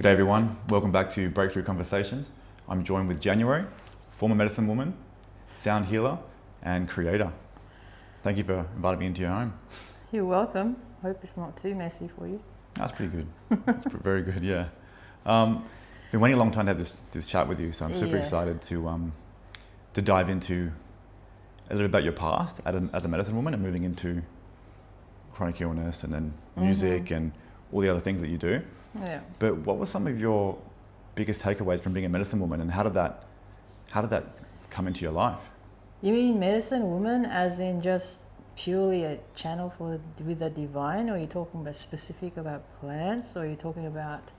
Good day everyone, welcome back to Breakthrough Conversations. I'm joined with January, former medicine woman, sound healer and creator. Thank you for inviting me into your home. You're welcome. Hope it's not too messy for you. That's pretty good. That's very good, yeah. Been waiting a long time to have this chat with you, so I'm super excited to dive into a little bit about your past as a medicine woman and moving into chronic illness and then music and all the other things that you do. Yeah. But what were some of your biggest takeaways from being a medicine woman, and how did that come into your life? You mean medicine woman as in just purely a channel with the divine, or are you talking about specific about plants, or are you talking about...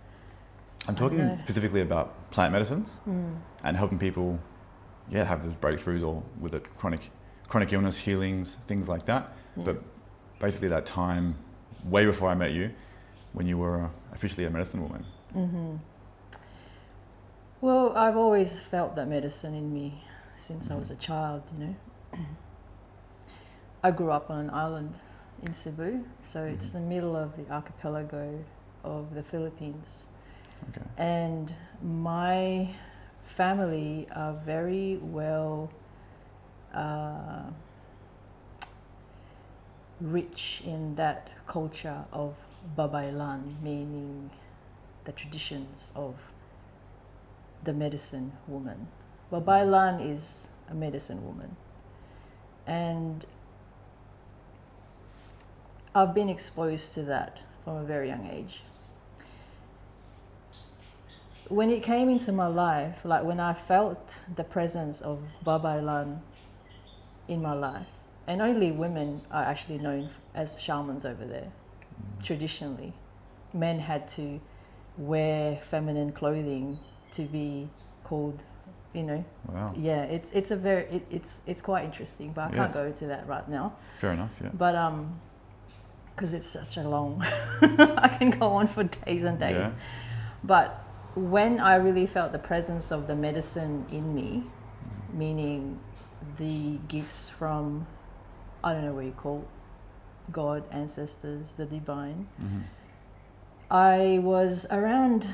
I'm talking specifically about plant medicines and helping people have those breakthroughs or with it chronic illness, healings, things like that. Yeah. But basically that time way before I met you, when you were officially a medicine woman. Mm-hmm. Well, I've always felt that medicine in me since I was a child, you know. I grew up on an island in Cebu, so it's the middle of the archipelago of the Philippines. Okay. And my family are very well rich in that culture of babaylan, meaning the traditions of the medicine woman. Babaylan is a medicine woman. And I've been exposed to that from a very young age. When it came into my life, like when I felt the presence of babaylan in my life, and only women are actually known as shamans over there. Traditionally, men had to wear feminine clothing to be called, you know. Wow. Yeah, it's quite interesting, but I can't go into that right now. Fair enough. Yeah. But because it's such a long, I can go on for days and days. Yeah. But when I really felt the presence of the medicine in me, meaning the gifts from, I don't know what you call God, ancestors, the divine. I was around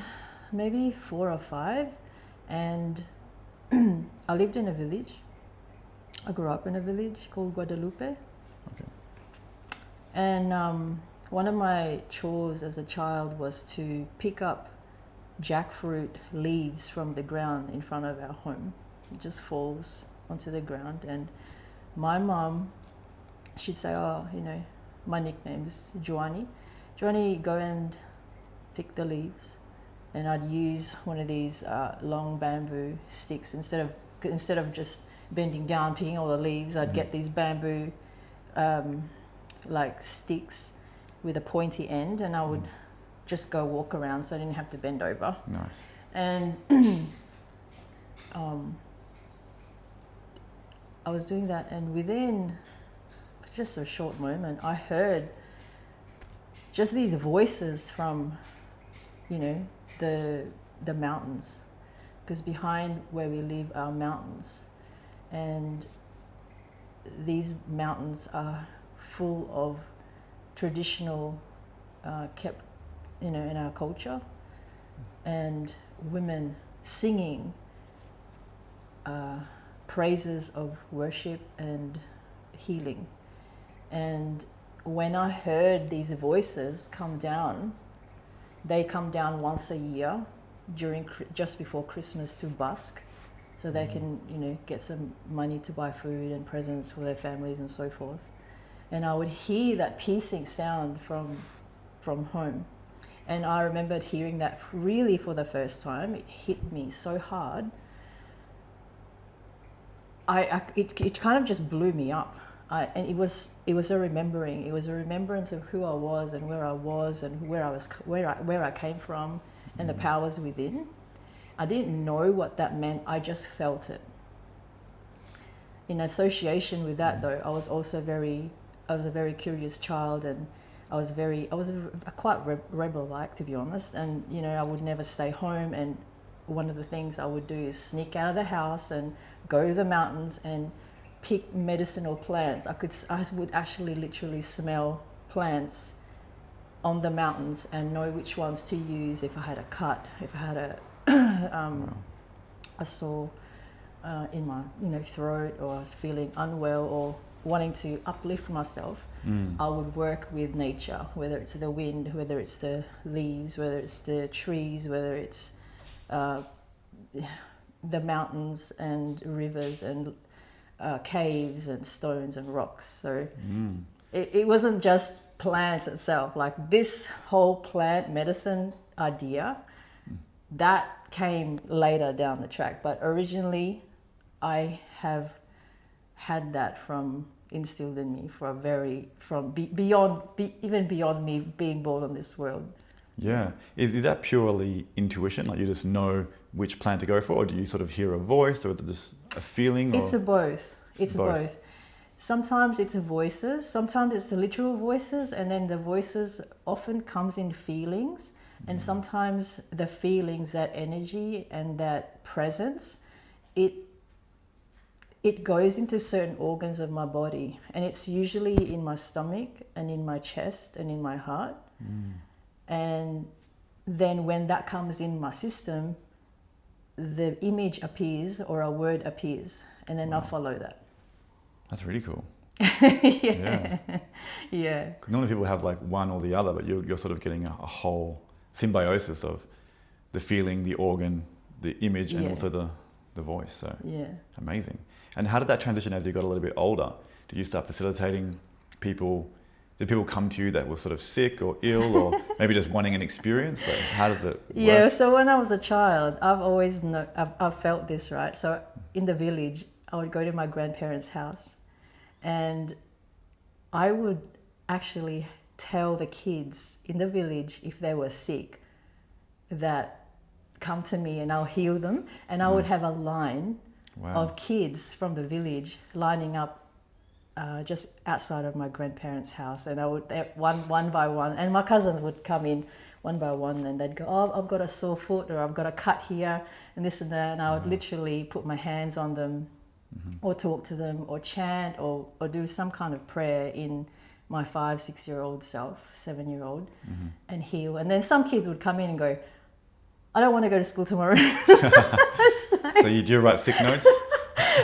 maybe 4 or 5, and I lived in a village. I grew up in a village called Guadalupe. Okay. And one of my chores as a child was to pick up jackfruit leaves from the ground in front of our home. It just falls onto the ground, and my mom, she'd say, oh, you know, my nickname is Joanie. Joanie, go and pick the leaves. And I'd use one of these long bamboo sticks. Instead of just bending down, picking all the leaves, I'd get these bamboo like sticks with a pointy end, and I would just go walk around so I didn't have to bend over. Nice. And I was doing that, and within just a short moment, I heard just these voices from, you know, the mountains, because behind where we live are mountains, and these mountains are full of traditional kept, you know, in our culture, and women singing praises of worship and healing. And when I heard these voices come down, they come down once a year just before Christmas to busk, so they can, you know, get some money to buy food and presents for their families and so forth. And I would hear that piercing sound from home. And I remembered hearing that really for the first time. It hit me so hard. It kind of just blew me up. And it was a remembering. It was a remembrance of who I was and where I was and where I came from, and the powers within. I didn't know what that meant. I just felt it. In association with that, though, I was a very curious child, and I was quite rebel-like, to be honest. And you know, I would never stay home. And one of the things I would do is sneak out of the house and go to the mountains and pick medicinal plants. I would actually literally smell plants on the mountains and know which ones to use if I had a cut, if I had a sore in my throat, or I was feeling unwell or wanting to uplift myself. I would work with nature, whether it's the wind, whether it's the leaves, whether it's the trees, whether it's the mountains and rivers and caves and stones and rocks. So it wasn't just plants itself. Like this whole plant medicine idea, that came later down the track. But originally, I have had that instilled in me even beyond me being born on this world. Yeah. Is that purely intuition? Like you just know which plant to go for, or do you sort of hear a voice, or is it just a feeling? It's both. It's both. Sometimes it's voices, sometimes it's the literal voices, and then the voices often comes in feelings, and sometimes the feelings, that energy and that presence, it goes into certain organs of my body, and it's usually in my stomach and in my chest and in my heart. And then when that comes in my system, the image appears or a word appears, and then I follow that. That's really cool. Yeah. 'Cause normally people have like one or the other, but you're sort of getting a whole symbiosis of the feeling, the organ, the image, and also the voice. So amazing. And how did that transition as you got a little bit older? Did you start facilitating people? Did people come to you that were sort of sick or ill, or maybe just wanting an experience? Like, how does it work? Yeah, so when I was a child, I've felt this, right? So in the village, I would go to my grandparents' house, and I would actually tell the kids in the village if they were sick that come to me and I'll heal them. And I would have a line of kids from the village lining up just outside of my grandparents' house, and I would one by one, and my cousins would come in one by one, and they'd go, "Oh, I've got a sore foot, or I've got a cut here," and this and that, and I would literally put my hands on them, or talk to them, or chant, or do some kind of prayer in my 5-6-year-old self, 7-year-old, and heal. And then some kids would come in and go, "I don't want to go to school tomorrow." So you do write sick notes?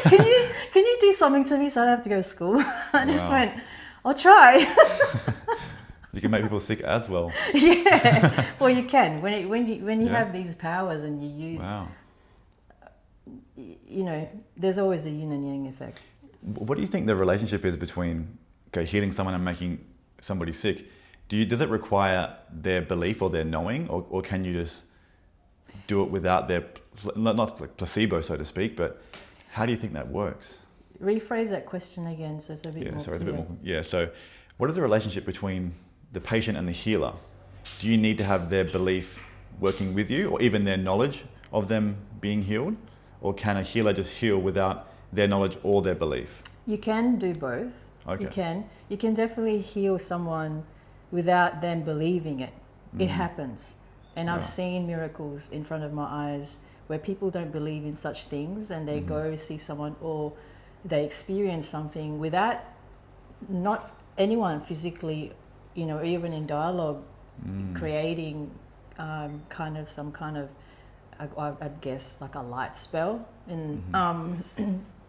Can you do something to me so I don't have to go to school? I just went, "I'll try." You can make people sick as well. Yeah, well, you can when you have these powers and you use. Wow. There's always a yin and yang effect. What do you think the relationship is between healing someone and making somebody sick? Does it require their belief or their knowing, or can you just do it without their, not like placebo, so to speak, but how do you think that works? Rephrase that question again, so it's a bit more. Sorry, it's a bit more. Yeah, so what is the relationship between the patient and the healer? Do you need to have their belief working with you, or even their knowledge of them being healed? Or can a healer just heal without their knowledge or their belief? You can do both. Okay. You can definitely heal someone without them believing it. It happens. And I've seen miracles in front of my eyes where people don't believe in such things, and they go see someone, or they experience something without not anyone physically, even in dialogue, creating some kind of, I'd guess, like a light spell, and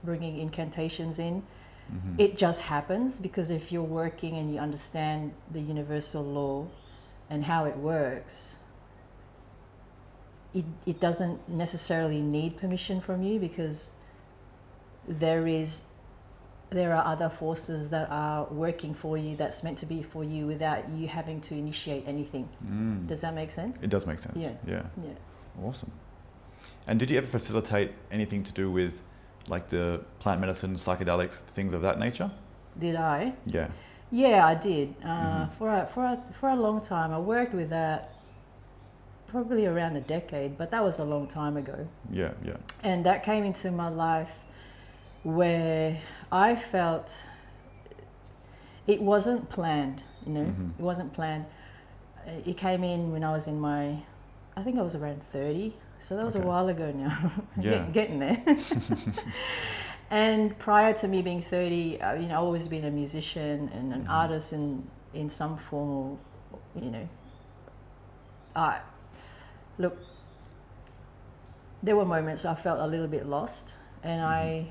bringing incantations in. It just happens because if you're working and you understand the universal law and how it works, it doesn't necessarily need permission from you, because there are other forces that are working for you, that's meant to be for you, without you having to initiate anything. Does that make sense? It does make sense. Yeah. Awesome. And did you ever facilitate anything to do with like the plant medicine, psychedelics, things of that nature? Did I? Yeah. Yeah, I did. For a long time, I worked with that, probably around a decade, but that was a long time ago. Yeah. And that came into my life where I felt it wasn't planned, It wasn't planned. It came in when I was I think I was around 30, so that was a while ago now. Getting there. And prior to me being 30, I've always been a musician and an artist in some form you know, I look. There were moments I felt a little bit lost, and I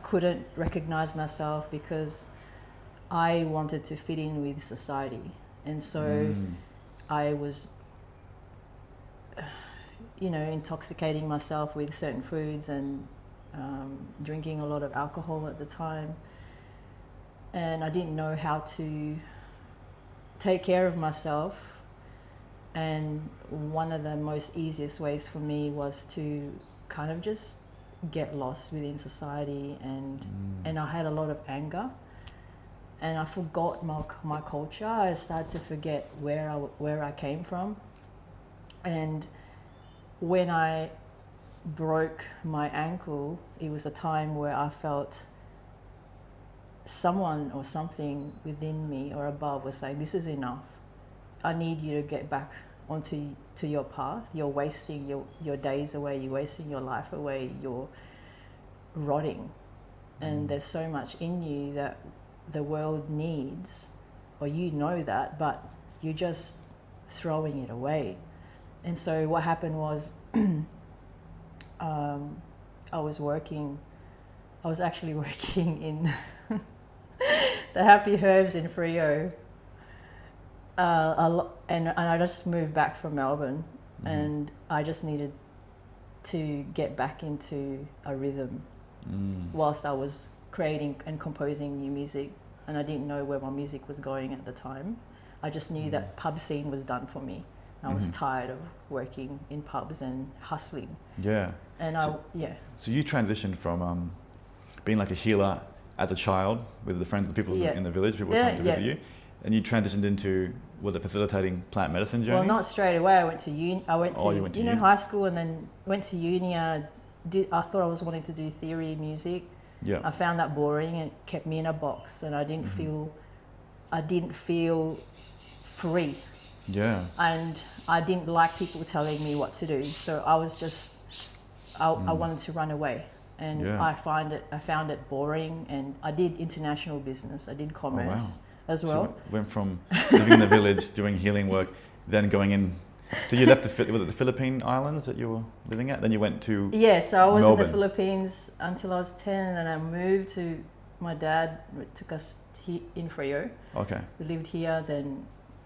couldn't recognize myself because I wanted to fit in with society, and so I was, intoxicating myself with certain foods and drinking a lot of alcohol at the time, and I didn't know how to take care of myself. And one of the most easiest ways for me was to kind of just get lost within society, and I had a lot of anger, and I forgot my culture. I started to forget where I came from, and when I broke my ankle, it was a time where I felt someone or something within me or above was saying, "This is enough. I need you to get back onto your path. You're wasting your days away. You're wasting your life away. You're rotting, and there's so much in you that the world needs, or you know that, but you're just throwing it away." And so what happened was, I was actually working in the Happy Herbs in Frio. And I just moved back from Melbourne, and I just needed to get back into a rhythm whilst I was creating and composing new music, and I didn't know where my music was going at the time. I just knew that pub scene was done for me. I was tired of working in pubs and hustling. Yeah. And So you transitioned from being like a healer as a child with the friends, the people in the village, people coming to visit you, and you transitioned into, was it facilitating plant medicine journeys? Well, not straight away. I went to uni. High school, and then went to uni. I thought I was wanting to do theory music. Yeah. I found that boring, and it kept me in a box, and I didn't feel free. Yeah. And I didn't like people telling me what to do, so I was just I wanted to run away, and I found it boring. And I did international business. I did commerce as well. So you went from living in the village, doing healing work, then going in. So you left was it the Philippine Islands that you were living at? Then you went to so I was Melbourne. in the Philippines until I was 10, and then I moved to, my dad took us in Frio. Okay. We lived here,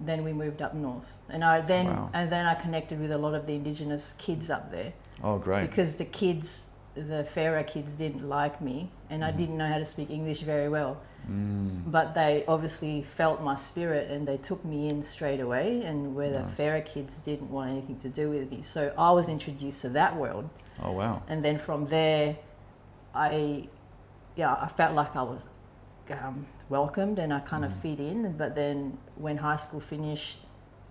then we moved up north, and then I connected with a lot of the Indigenous kids up there. Oh, great! Because the fairer kids didn't like me, and I didn't know how to speak English very well. But they obviously felt my spirit, and they took me in straight away. And where the fairer kids didn't want anything to do with me, so I was introduced to that world. Oh, wow! And then from there, I felt like I was welcomed, and I kind of fit in. But then when high school finished,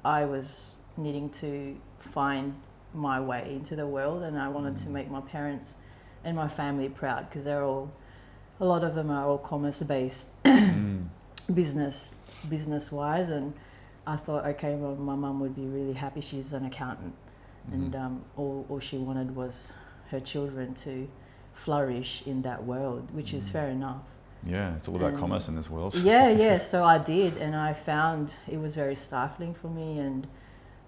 I was needing to find my way into the world, and I wanted to make my parents and my family proud, because a lot of them are all commerce based, business wise, and I thought, okay, well, my mum would be really happy. She's an accountant, and all she wanted was her children to flourish in that world, which is fair enough. Yeah, it's all about commerce in this world. So I did, and I found it was very stifling for me, and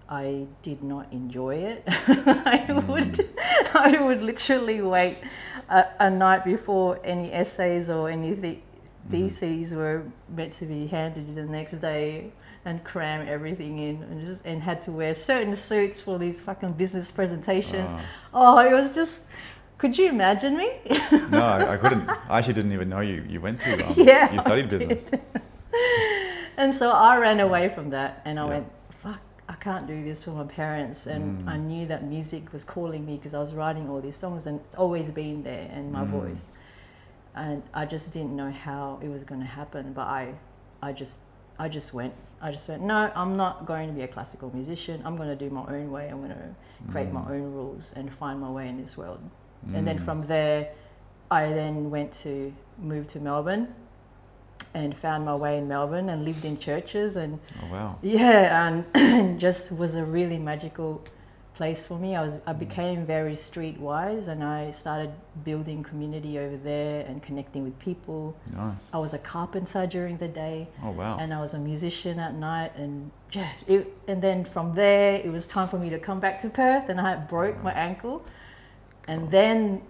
I did not enjoy it. I would literally wait a night before any essays or any theses were meant to be handed the next day, and cram everything in, and had to wear certain suits for these fucking business presentations. It was just. Could you imagine me? No, I couldn't. I actually didn't even know you went to. You studied business. And so I ran away from that, and I went, fuck, I can't do this for my parents. And I knew that music was calling me, because I was writing all these songs, and it's always been there in my voice. And I just didn't know how it was going to happen, but I just went. No, I'm not going to be a classical musician. I'm going to do my own way. I'm going to create my own rules and find my way in this world. And then from there, I then moved to Melbourne, and found my way in Melbourne, and lived in churches, and and just was a really magical place for me. I became very streetwise, and I started building community over there and connecting with people. Nice. I was a carpenter during the day. Oh wow. And I was a musician at night, and and then from there it was time for me to come back to Perth, and I broke my ankle, and then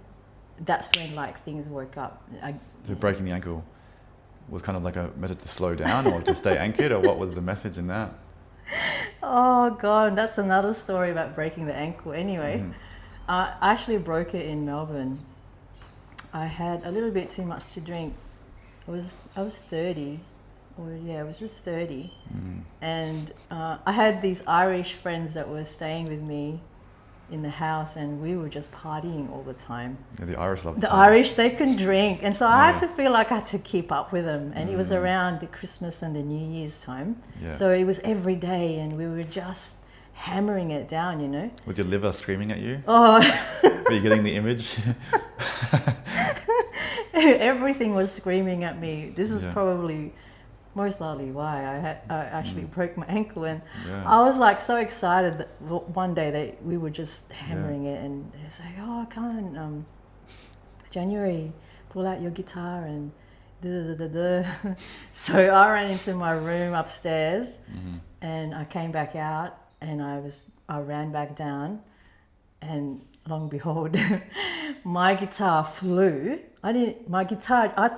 that's when like things woke up. So breaking the ankle was kind of like a message to slow down or to stay anchored, or what was the message in that? Oh God, that's another story about breaking the ankle. Anyway, I actually broke it in Melbourne. I had a little bit too much to drink. I was 30, or yeah, I was just 30, and I had these Irish friends that were staying with me in the house, and we were just partying all the time. Yeah, the Irish love the Irish, they can drink, and so I had to feel like I had to keep up with them, and it was around the Christmas and the New Year's time, so it was every day, and we were just hammering it down, you know. Was your liver screaming at you? Oh, Were you getting the image? everything was screaming at me. This is probably most likely why I actually broke my ankle, and I was like so excited that one day that we were just hammering it, and it's like, oh, come on, January, pull out your guitar and da. So I ran into my room upstairs, and I came back out, and I ran back down, and long and behold, my guitar flew. I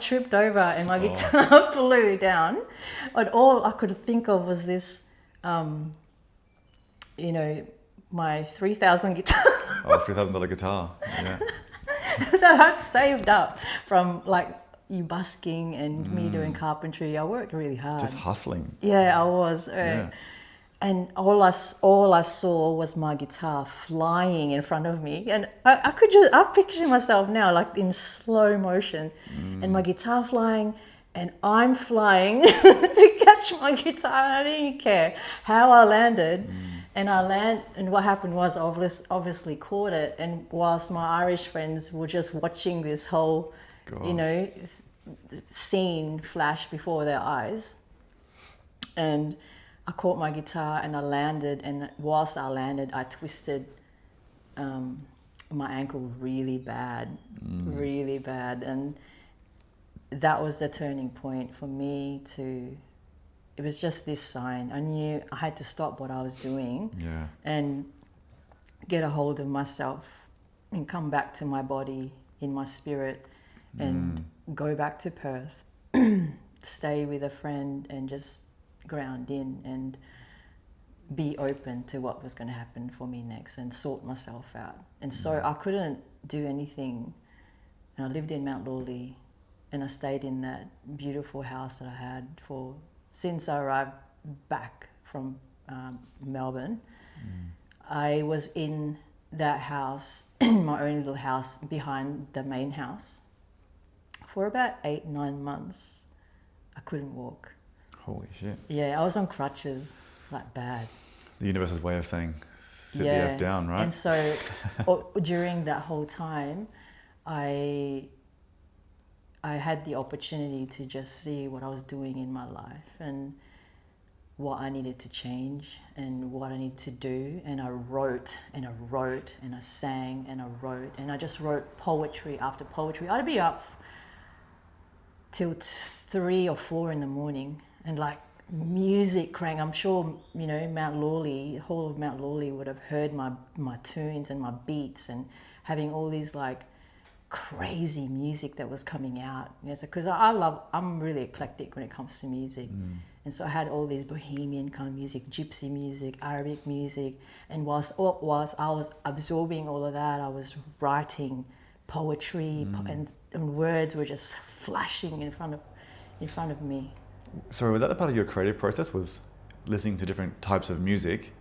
tripped over, and my guitar flew down. And all I could think of was this, you know, my 3,000 guitar. Oh, $3,000 guitar. Yeah. That I'd saved up from like you busking and me doing carpentry. I worked really hard. Just hustling. Yeah, I was. And all I saw was my guitar flying in front of me, and I picture myself now like in slow motion, and my guitar flying, and I'm flying to catch my guitar. I didn't care how I landed, and what happened was I obviously caught it, and whilst my Irish friends were just watching this whole, you know, scene flash before their eyes, and I caught my guitar and I landed, and whilst I landed, I twisted my ankle really bad, and that was the turning point for me it was just this sign. I knew I had to stop what I was doing and get a hold of myself and come back to my body, in my spirit, and go back to Perth, stay with a friend, and just ground in and be open to what was going to happen for me next, and sort myself out. And so I couldn't do anything, and I lived in Mount Lawley, and I stayed in that beautiful house that I had since I arrived back from Melbourne. I was in that house, my own little house behind the main house, for about 8-9 months. I couldn't walk. Holy shit. Yeah, I was on crutches, like bad. The universe's way of saying, sit the F down, right? And so during that whole time, I had the opportunity to just see what I was doing in my life and what I needed to change and what I needed to do. And I wrote and I wrote and I sang and I wrote, and I just wrote poetry after poetry. I'd be up till 3 or 4 in the morning, and like music crank. I'm sure, you know, whole of Mount Lawley would have heard my tunes and my beats, and having all these like crazy music that was coming out. Because I'm really eclectic when it comes to music. And so I had all these bohemian kind of music, gypsy music, Arabic music, and whilst I was absorbing all of that, I was writing poetry, and words were just flashing in front of me. So was that a part of your creative process, was listening to different types of music,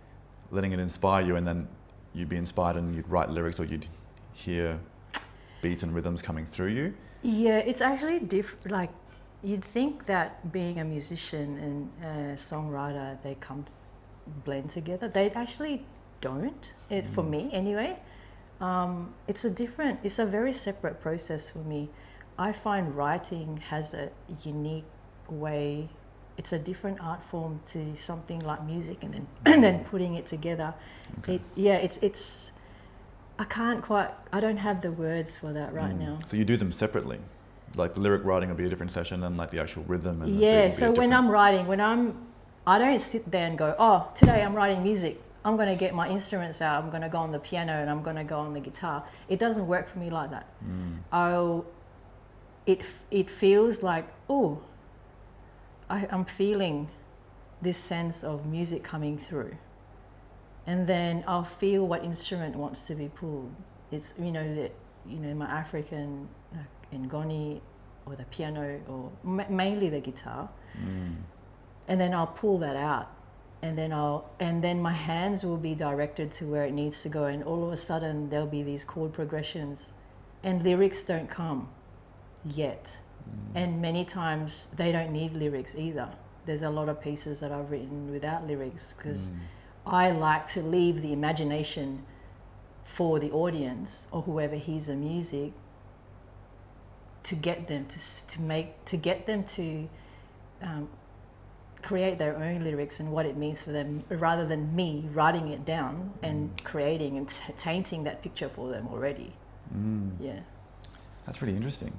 letting it inspire you, and then you'd be inspired and you'd write lyrics, or you'd hear beats and rhythms coming through you? Yeah, it's actually different. Like, you'd think that being a musician and a songwriter, they blend together. They actually don't, for me anyway. It's a very separate process for me. I find writing has a unique way it's a different art form to something like music, and then and then putting it together. Okay. It's I don't have the words for that right now. So you do them separately, like the lyric writing will be a different session, and like the actual rhythm and the beat Yeah, will be so when I'm writing, I don't sit there and go, oh, today I'm writing music. I'm going to get my instruments out. I'm going to go on the piano and I'm going to go on the guitar. It doesn't work for me like that. It feels like, oh, I'm feeling this sense of music coming through. And then I'll feel what instrument wants to be pulled. It's, my African ngoni or the piano or mainly the guitar. And then I'll pull that out. And then my hands will be directed to where it needs to go, and all of a sudden there'll be these chord progressions, and lyrics don't come yet. And many times they don't need lyrics either. There's a lot of pieces that I've written without lyrics because I like to leave the imagination for the audience or whoever hears the music to get them to create their own lyrics and what it means for them, rather than me writing it down and creating and tainting that picture for them already. Yeah. That's really interesting.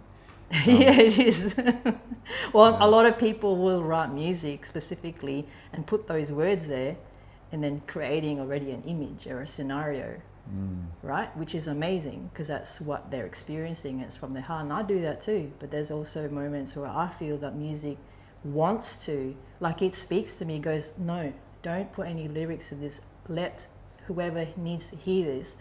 Yeah, it is. Well, a lot of people will write music specifically and put those words there and then creating already an image or a scenario, right? Which is amazing because that's what they're experiencing. It's from their heart, and I do that too. But there's also moments where I feel that music wants to, like, it speaks to me, goes, no, don't put any lyrics in this. Let whoever needs to hear this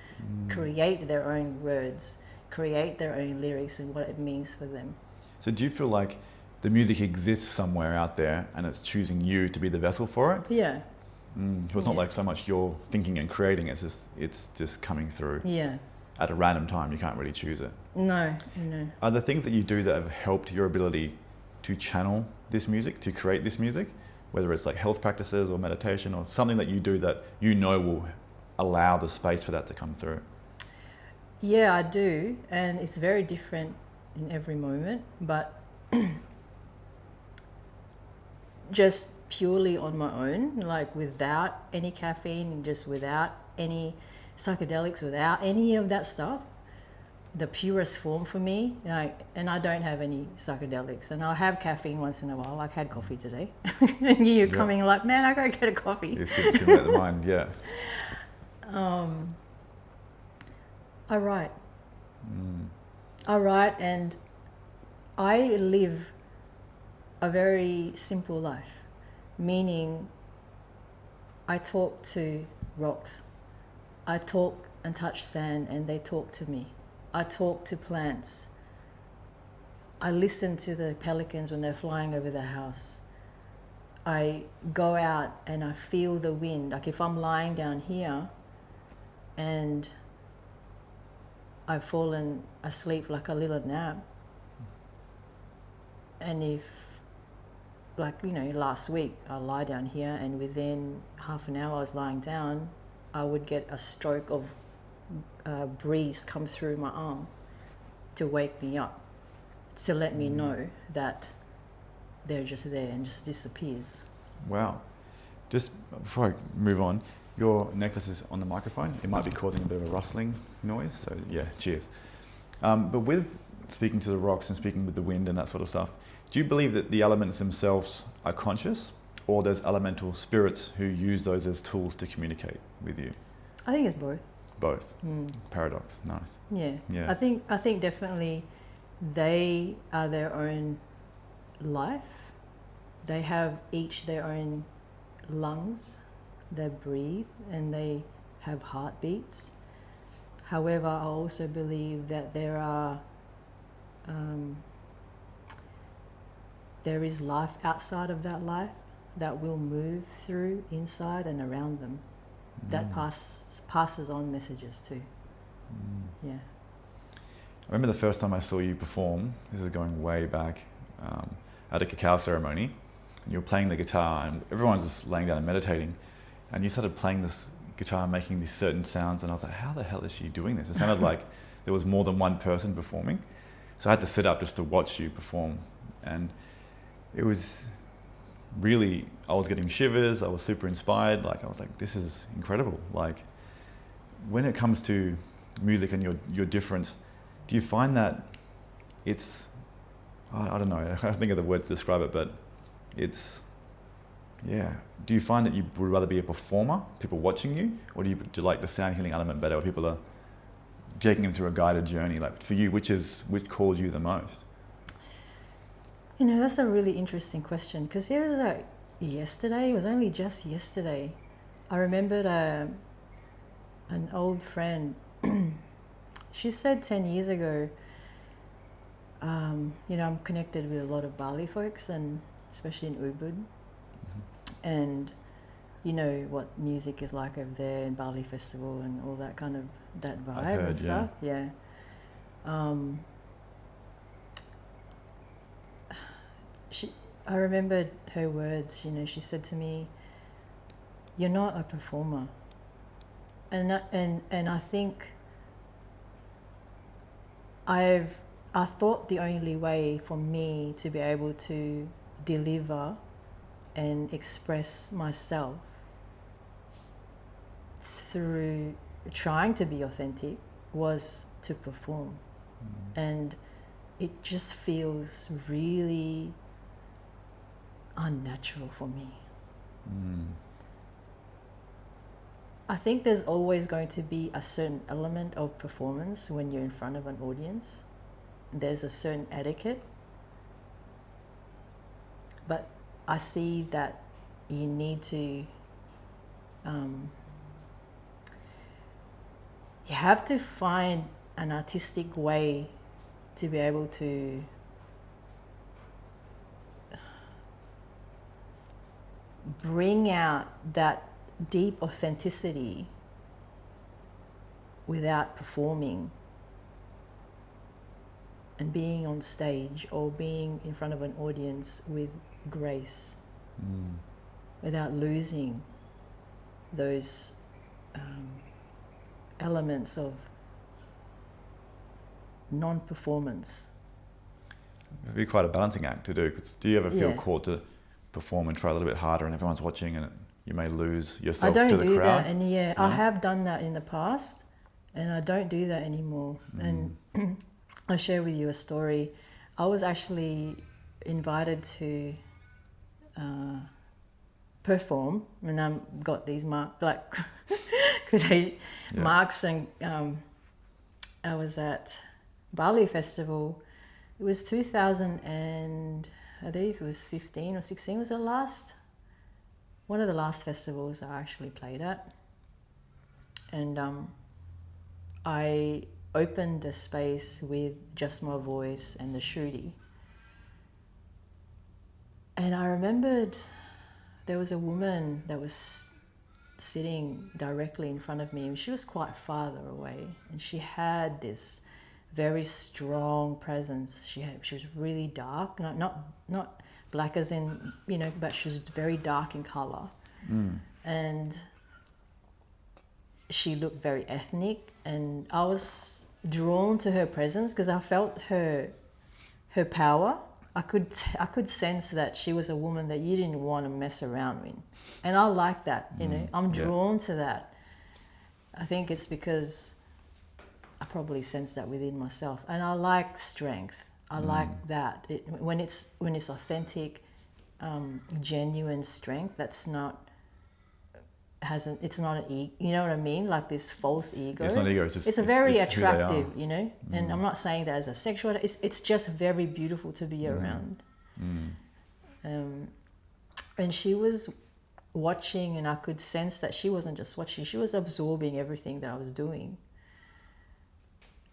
create their own words, create their own lyrics and what it means for them. So do you feel like the music exists somewhere out there and it's choosing you to be the vessel for it? Yeah. So it's not like so much you're thinking and creating, it's just coming through. Yeah. At a random time, you can't really choose it. No. Are there things that you do that have helped your ability to channel this music, to create this music, whether it's like health practices or meditation or something that you do that you know will allow the space for that to come through? Yeah, I do, and it's very different in every moment, but just purely on my own, like without any caffeine and just without any psychedelics, without any of that stuff, the purest form for me, like, and I don't have any psychedelics, and I'll have caffeine once in a while. I've had coffee today. And you're coming like, man, I gotta get a coffee. You stimulate the mind, yeah. I write. I write, and I live a very simple life, meaning I talk to rocks. I talk and touch sand, and they talk to me. I talk to plants. I listen to the pelicans when they're flying over the house. I go out and I feel the wind. Like if I'm lying down here and I've fallen asleep, like a little nap, and if, like, last week I lie down here and within half an hour I was lying down, I would get a stroke of breeze come through my arm to wake me up, to let me know that they're just there, and just disappears. Wow. Just before I move on, your necklace is on the microphone. It might be causing a bit of a rustling noise, so yeah, cheers. But with speaking to the rocks and speaking with the wind and that sort of stuff, do you believe that the elements themselves are conscious, or there's elemental spirits who use those as tools to communicate with you? I think it's both. Both. Paradox. Nice. Yeah. I think definitely they are their own life. They have each their own lungs. They breathe and they have heartbeats. However, I also believe that there is life outside of that life that will move through, inside and around them. That passes on messages too. Yeah. I remember the first time I saw you perform, this is going way back, at a cacao ceremony, and you were playing the guitar and everyone's just laying down and meditating, and you started playing this guitar, making these certain sounds, and I was like, how the hell is she doing this? It sounded like there was more than one person performing. So I had to sit up just to watch you perform, and it was really, I was getting shivers. I was super inspired. Like I was like, this is incredible. Like when it comes to music and your difference, do you find that it's, I don't know, I can't think of the words to describe it, but it's, yeah. Do you find that you would rather be a performer, people watching you, or do you like the sound healing element better, where people are taking them through a guided journey? Like for you, which calls you the most? You know, that's a really interesting question, because it was like yesterday, it was only just yesterday, I remembered an old friend. She said 10 years ago, you know, I'm connected with a lot of Bali folks, and especially in Ubud. And you know what music is like over there in Bali Festival and all that kind of, that vibe Heard, and stuff. Yeah. I remembered her words, you know, she said to me, "You're not a performer." And I think I thought the only way for me to be able to deliver and express myself through trying to be authentic was to perform. And it just feels really unnatural for me. I think there's always going to be a certain element of performance when you're in front of an audience. There's a certain etiquette. But I see that you need to, you have to find an artistic way to be able to bring out that deep authenticity without performing and being on stage or being in front of an audience with grace, without losing those elements of non-performance. It'd be quite a balancing act to do. 'Cause do you ever feel Yeah. called to perform and try a little bit harder and everyone's watching and you may lose I yourself don't to the do crowd? that, and yeah, I have done that in the past, and I don't do that anymore. And I'll share with you a story. I was actually invited to perform, and I've got these marks, marks, and I was at Bali Festival. It was 2000 and I think it was 15 or 16 was one of the last festivals I actually played at. And I opened the space with just my voice and the Shruti. And I remembered there was a woman that was sitting directly in front of me, and she was quite farther away, and she had this very strong presence. She was really dark, not black as in, you know, but she was very dark in color. And she looked very ethnic, and I was drawn to her presence because I felt her power. I could sense that she was a woman that you didn't want to mess around with, and I like that. You know, I'm drawn to that. I think it's because I probably sense that within myself, and I like strength. I like that when it's authentic, genuine strength. That's not. It's not an ego, you know what I mean? Like this false ego. It's not ego, it's just it's a very it's who they are. attractive, you know. And I'm not saying that as a sexual. It's just very beautiful to be around. And she was watching, and I could sense that she wasn't just watching; she was absorbing everything that I was doing.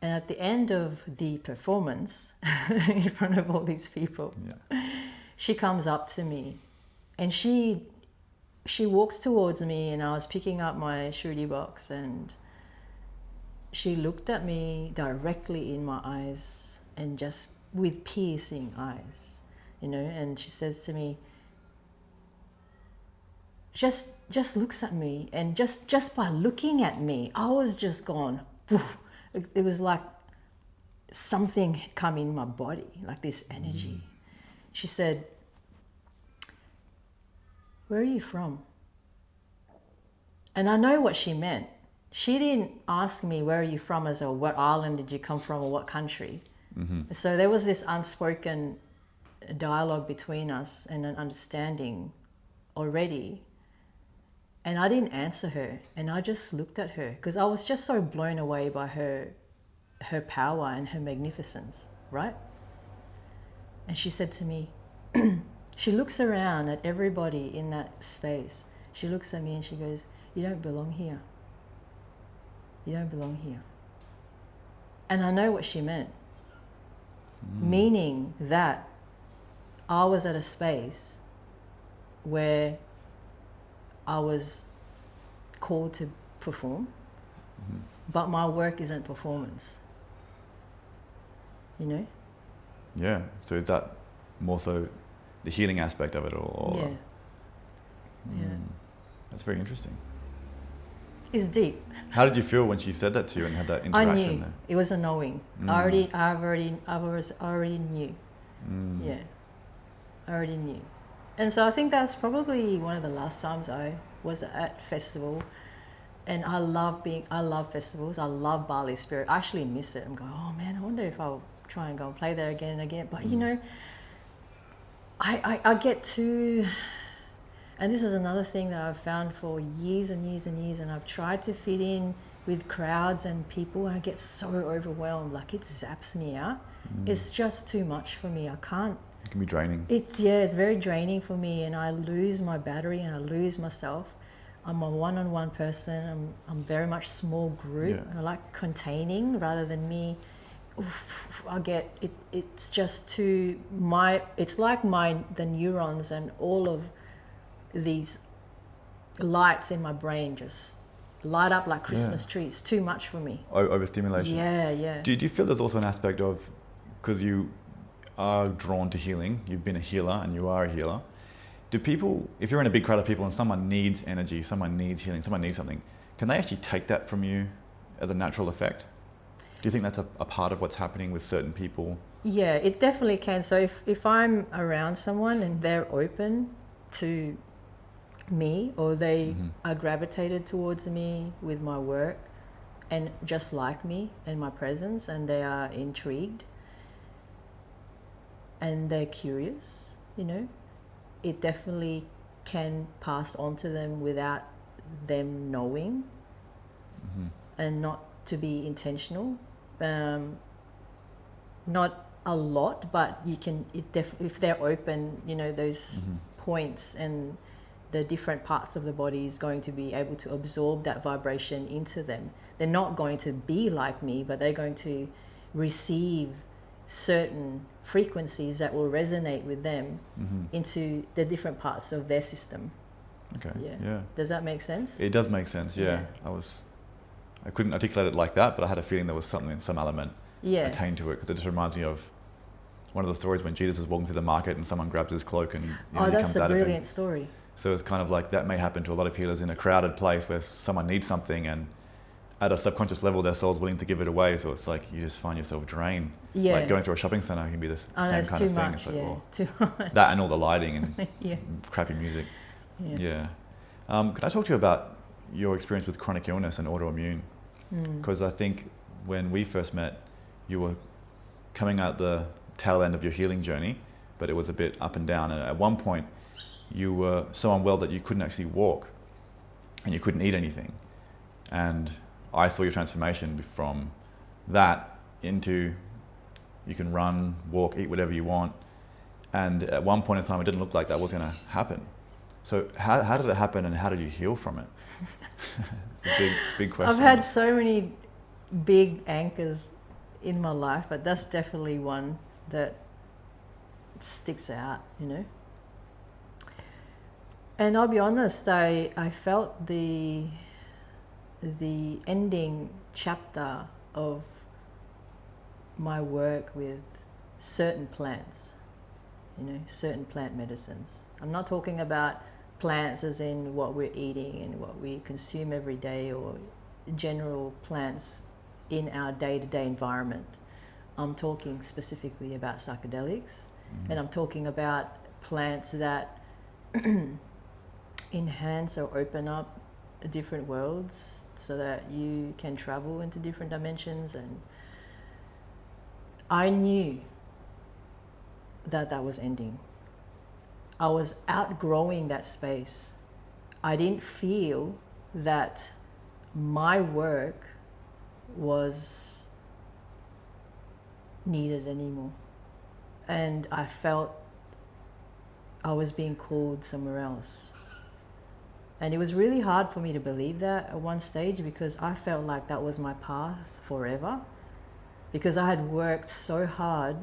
And at the end of the performance, in front of all these people, she comes up to me, and she walks towards me, and I was picking up my Shruti box, and she looked at me directly in my eyes, and just with piercing eyes, you know, and she says to me, just looks at me, and just by looking at me, I was just gone, woof. It was like something had come in my body, like this energy. She said, where are you from? And I know what she meant. She didn't ask me, where are you from, as a what island did you come from or what country. Mm-hmm. So there was this unspoken dialogue between us and an understanding already. And I didn't answer her, and I just looked at her because I was just so blown away by her power and her magnificence, right? And she said to me, she looks around at everybody in that space. She looks at me and she goes, you don't belong here. You don't belong here. And I know what she meant. Meaning that I was at a space where I was called to perform, but my work isn't performance. You know? Yeah. So is that more so the healing aspect of it all? Yeah. Yeah. That's very interesting. It's deep. How did you feel when she said that to you and had that interaction? I knew. There? It was a knowing. I already knew. Yeah. I already knew. And so I think that's probably one of the last times I was at festival. And I love festivals. I love Bali Spirit. I actually miss it. I'm going, oh man, I wonder if I'll try and go and play there again and again. But you know, I get to, and this is another thing that I've found for years and years and years, and I've tried to fit in with crowds and people, and I get so overwhelmed. Like, it zaps me out. It's just too much for me. I can't. It can be draining. It's very draining for me, and I lose my battery and I lose myself. I'm a one-on-one person. I'm very much small group. Yeah. I like containing rather than me. I get it. It's just too it's like the neurons and all of these lights in my brain just light up like Christmas trees. Too much for me. Overstimulation. Yeah. Do you feel there's also an aspect of, because you are drawn to healing, you've been a healer and you are a healer, do people, if you're in a big crowd of people and someone needs energy, someone needs healing, someone needs something, can they actually take that from you as a natural effect? Do you think that's a part of what's happening with certain people? Yeah, it definitely can. So if I'm around someone and they're open to me, or they are gravitated towards me with my work and just like me and my presence, and they are intrigued and they're curious, you know, it definitely can pass on to them without them knowing, and not to be intentional. Not a lot, but you can, if they're open, you know, those points and the different parts of the body is going to be able to absorb that vibration into them. They're not going to be like me, but they're going to receive certain frequencies that will resonate with them into the different parts of their system. Okay. Yeah. Does that make sense? It does make sense. Yeah. I couldn't articulate it like that, but I had a feeling there was some element attained to it, because it just reminds me of one of the stories when Jesus is walking through the market and someone grabs his cloak and he comes out of him. That's a brilliant story. So it's kind of like that may happen to a lot of healers in a crowded place where someone needs something, and at a subconscious level their soul's willing to give it away, so it's like you just find yourself drained. Yeah. Like going through a shopping centre can be the same kind of thing. Much. It's like, it's too much. That and all the lighting and Yeah. crappy music. Yeah. Can I talk to you about your experience with chronic illness and autoimmune? Because I think when we first met, you were coming out the tail end of your healing journey, but it was a bit up and down. And at one point, you were so unwell that you couldn't actually walk and you couldn't eat anything. And I saw your transformation from that into you can run, walk, eat whatever you want. And at one point in time, it didn't look like that was going to happen. So how did it happen, and how did you heal from it? It's a big question. I've had so many big anchors in my life, but that's definitely one that sticks out, you know. And I'll be honest, I felt the ending chapter of my work with certain plants, you know, certain plant medicines. I'm not talking about plants as in what we're eating and what we consume every day, or general plants in our day-to-day environment. I'm talking specifically about psychedelics, and I'm talking about plants that enhance or open up different worlds so that you can travel into different dimensions. And I knew that that was ending. I was outgrowing that space. I didn't feel that my work was needed anymore. And I felt I was being called somewhere else. And it was really hard for me to believe that at one stage, because I felt like that was my path forever. Because I had worked so hard.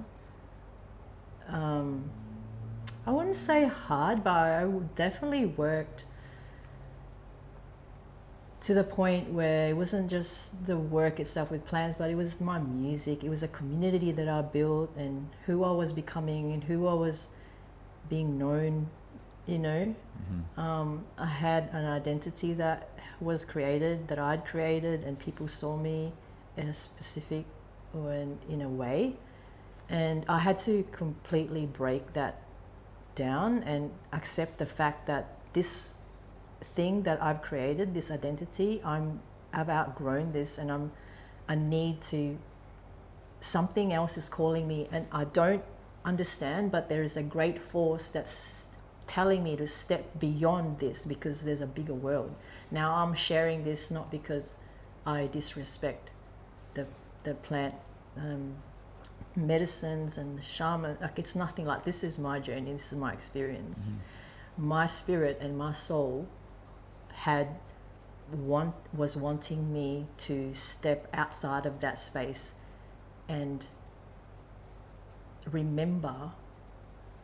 I wouldn't say hard, but I definitely worked to the point where it wasn't just the work itself with plants, but it was my music. It was a community that I built, and who I was becoming and who I was being known, you know. I had an identity that was created, that I'd created, and people saw me in a specific or in a way. And I had to completely break that down and accept the fact that this thing that I've created, this identity, I've outgrown this, and I need to, something else is calling me, and I don't understand, but there is a great force that's telling me to step beyond this, because there's a bigger world. Now I'm sharing this not because I disrespect the plant medicines and the shaman. Like, it's nothing like, this is my journey, this is my experience. My spirit and my soul was wanting me to step outside of that space and remember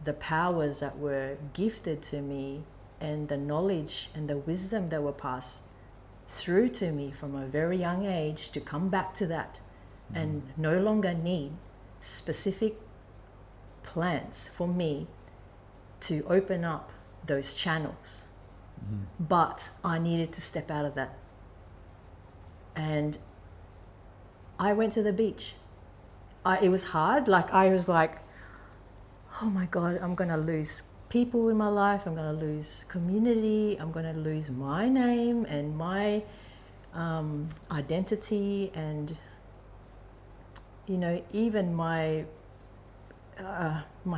the powers that were gifted to me, and the knowledge and the wisdom that were passed through to me from a very young age, to come back to that and no longer need specific plants for me to open up those channels. But I needed to step out of that. And I went to the beach. It was hard. Like, I was like, oh my God, I'm going to lose people in my life. I'm going to lose community. I'm going to lose my name and my identity, and, you know, even my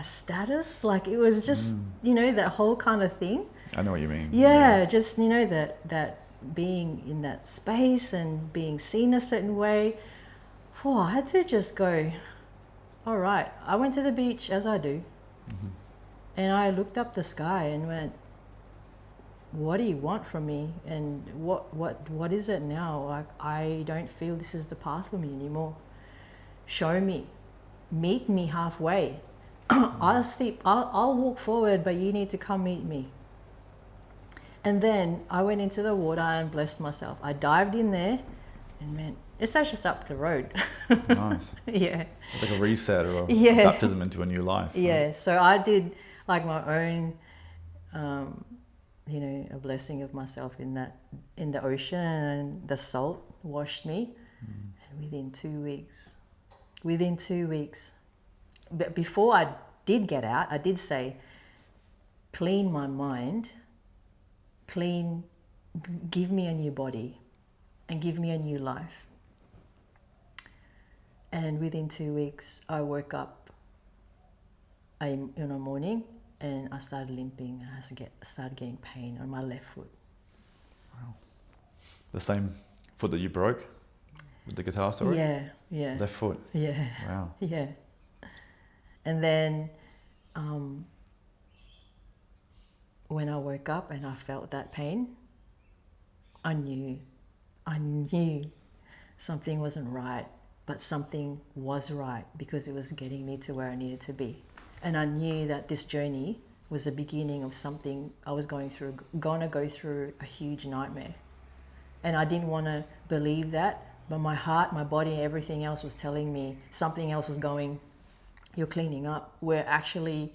status. Like, it was just, you know, that whole kind of thing. I know what you mean. Yeah, just, you know, that being in that space and being seen a certain way. I had to just go, all right. I went to the beach, as I do, and I looked up the sky and went, what do you want from me? And what is it now? Like, I don't feel this is the path for me anymore. Show me, meet me halfway. I'll walk forward, but you need to come meet me. And then I went into the water and blessed myself. I dived in there and went, it's actually just up the road. Nice. Yeah. It's like a reset or a baptism into a new life. Yeah. Right? So I did like my own, you know, a blessing of myself in the ocean, and the salt washed me. And within 2 weeks, but before I did get out, I did say, clean my mind, give me a new body and give me a new life. And within 2 weeks, I woke up in the morning and I started limping. I started getting pain on my left foot. Wow. The same foot that you broke with the guitar story? Yeah. Left foot? Yeah. Wow. Yeah. And then when I woke up and I felt that pain, I knew something wasn't right, but something was right, because it was getting me to where I needed to be. And I knew that this journey was the beginning of something I was going to go through a huge nightmare. And I didn't want to believe that, but my heart, my body, everything else was telling me something else was going, you're cleaning up. We're actually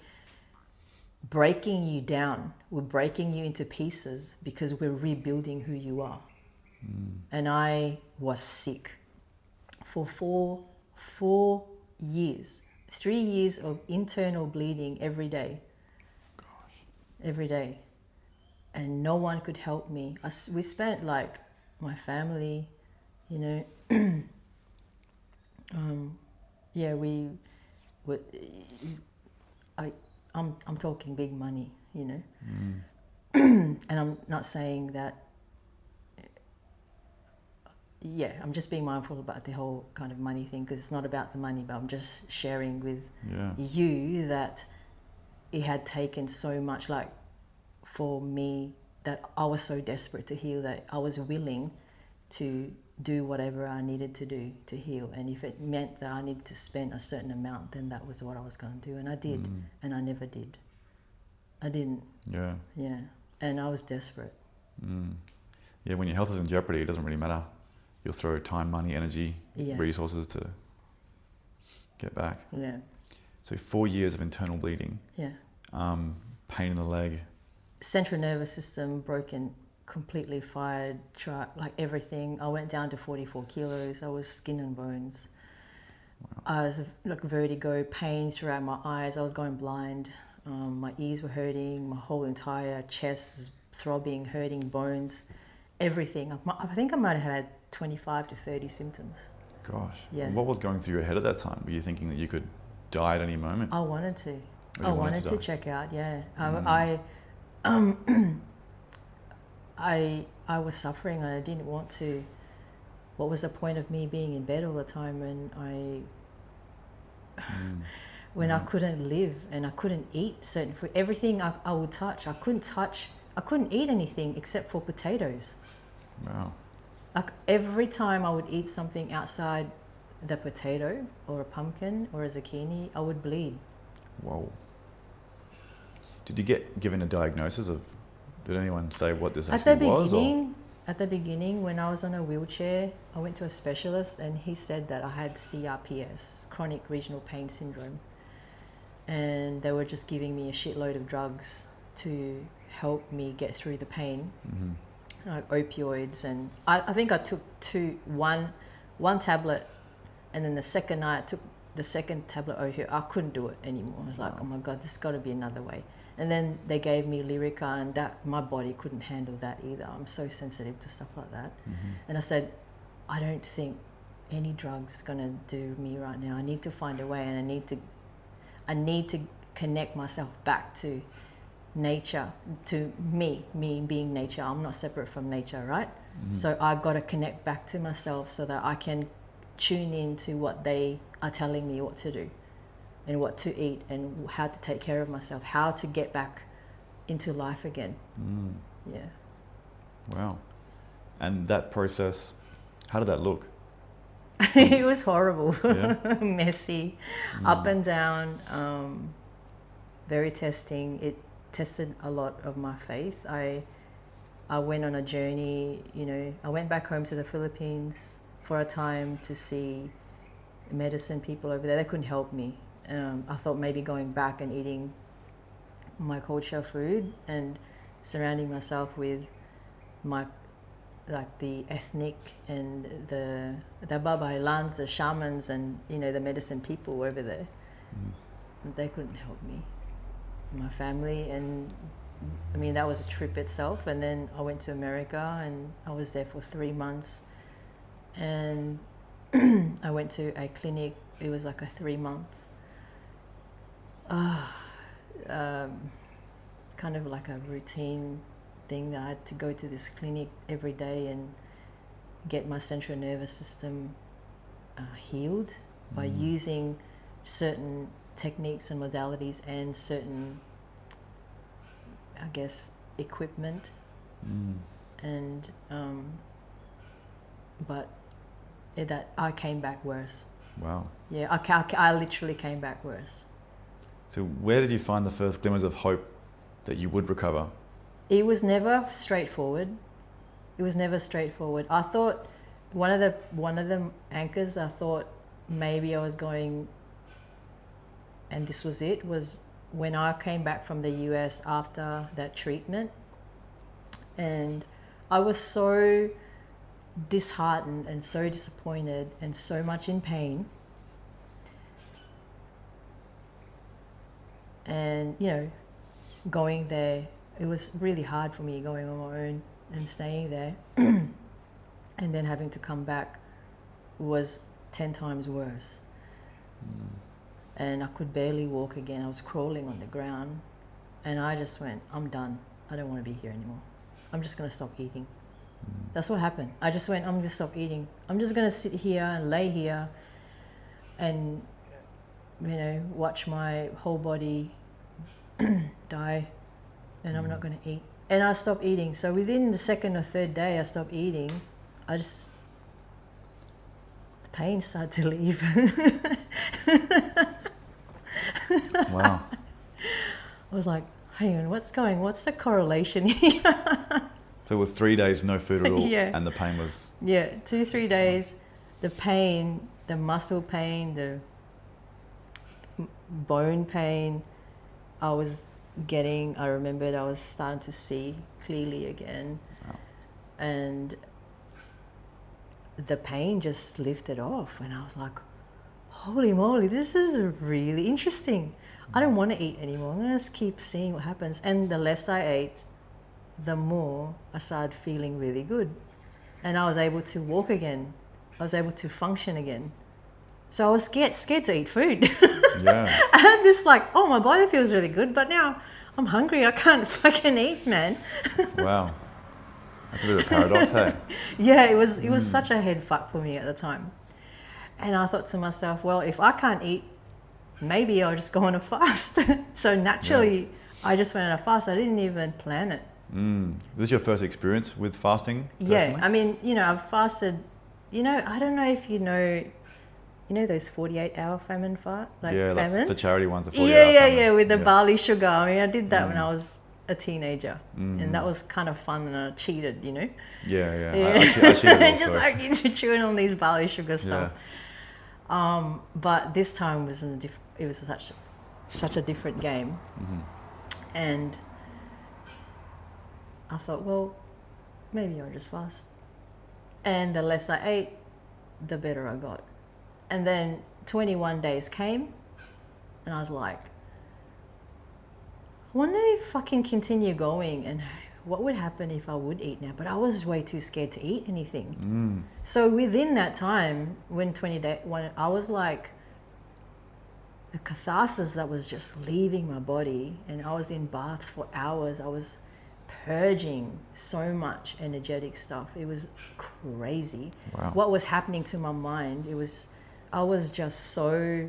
breaking you down. We're breaking you into pieces because we're rebuilding who you are. And I was sick for four years, 3 years of internal bleeding every day. Gosh. Every day. and no one could help me. We spent like my family, you know, yeah, we would. I'm talking big money, you know, and I'm not saying that. Yeah, I'm just being mindful about the whole kind of money thing, because it's not about the money, but I'm just sharing with you that it had taken so much, like, for me, that I was so desperate to heal that I was willing to do whatever I needed to do to heal. And if it meant that I needed to spend a certain amount, then that was what I was going to do. And I did, and I never did. I didn't. Yeah. Yeah, and I was desperate. Yeah, when your health is in jeopardy, it doesn't really matter. You'll throw time, money, energy, resources to get back. Yeah. So 4 years of internal bleeding. Yeah. Pain in the leg. Central nervous system broken, completely fired, like everything. I went down to 44 kilos. I was skin and bones. Wow. I was like vertigo, pain throughout my eyes. I was going blind. My ears were hurting. My whole entire chest was throbbing, hurting, bones, everything. I think I might have had 25 to 30 symptoms. Gosh. Yeah. What was going through your head at that time? Were you thinking that you could die at any moment? I wanted to. Oh, I wanted to check out. Yeah. I was suffering and I didn't want to. What was the point of me being in bed all the time when I couldn't live and I couldn't eat certain food? Everything I would touch, I couldn't eat anything except for potatoes. Wow. Like every time I would eat something outside the potato or a pumpkin or a zucchini, I would bleed. Whoa. Did you get given a diagnosis of, did anyone say what this actually was? At the beginning, when I was on a wheelchair, I went to a specialist and he said that I had CRPS, chronic regional pain syndrome. And they were just giving me a shitload of drugs to help me get through the pain. Like opioids, and I think I took one tablet, and then the second night I took the second tablet opioid. I couldn't do it anymore. I was like, oh my God, this has got to be another way. And then they gave me Lyrica, and that my body couldn't handle that either. I'm so sensitive to stuff like that. And I said, I don't think any drug's gonna do me right now. I need to find a way, and I need to connect myself back to nature, to me being nature. I'm not separate from nature, right? So I got to connect back to myself so that I can tune in to what they are telling me what to do and what to eat and how to take care of myself, how to get back into life again. Yeah. Wow. And that process, how did that look? It was horrible. Yeah. Messy, up and down, very testing. It tested a lot of my faith. I went on a journey, you know. I went back home to the Philippines for a time to see medicine people over there. They couldn't help me. I thought maybe going back and eating my culture food and surrounding myself with the ethnic and the babaylans, the shamans, and you know, the medicine people over there. They couldn't help me. My family, and I mean, that was a trip itself. And then I went to America and I was there for 3 months, and I went to a clinic. It was like a 3-month kind of like a routine thing that I had to go to this clinic every day and get my central nervous system healed by using certain techniques and modalities and certain, I guess, equipment. And but that I came back worse. Wow. Yeah, I literally came back worse. So where did you find the first glimmers of hope that you would recover? It was never straightforward. I thought one of the anchors, I thought maybe I was going, and this was it, was when I came back from the US after that treatment. And I was so disheartened and so disappointed and so much in pain. And, you know, going there, it was really hard for me going on my own and staying there. And then having to come back was 10 times worse. And I could barely walk again. I was crawling on the ground. And I just went, I'm done. I don't want to be here anymore. I'm just going to stop eating. That's what happened. I just went, I'm going to stop eating. I'm just going to sit here and lay here and, watch my whole body die. And I'm not going to eat. And I stopped eating. So within the second or third day I stopped eating, the pain started to leave. Wow. I was like, hang on, what's the correlation here? So it was 3 days no food at all, Yeah. and the pain was... Yeah, 2-3 days, the pain, the muscle pain, the bone pain, I remembered I was starting to see clearly again. Wow. And the pain just lifted off, and I was like, holy moly, this is really interesting. I don't want to eat anymore. I'm going to just keep seeing what happens. And the less I ate, the more I started feeling really good. And I was able to walk again. I was able to function again. So I was scared to eat food. Yeah. I had this oh, my body feels really good, but now I'm hungry. I can't fucking eat, man. Wow. That's a bit of a paradox, hey? Yeah, it was such a head fuck for me at the time. And I thought to myself, well, if I can't eat, maybe I'll just go on a fast. So naturally, I just went on a fast. I didn't even plan it. Was this your first experience with fasting? Yeah, personally? I mean, I've fasted, I don't know if you know those 48-hour famine famine? Like the charity ones, the 48 Yeah, with the barley sugar. I mean, I did that when I was a teenager, and that was kind of fun, and I cheated, Yeah. I cheated just also. chewing on these barley sugar stuff. But this time was it was such a different game, and I thought, well, maybe I'll just fast. And the less I ate, the better I got. And then 21 days came, and I was like, I wonder if I can continue going, and what would happen if I would eat now? But I was way too scared to eat anything. So within that time, when I was like, the catharsis that was just leaving my body, and I was in baths for hours. I was purging so much energetic stuff. It was crazy. Wow. What was happening to my mind? I was just so...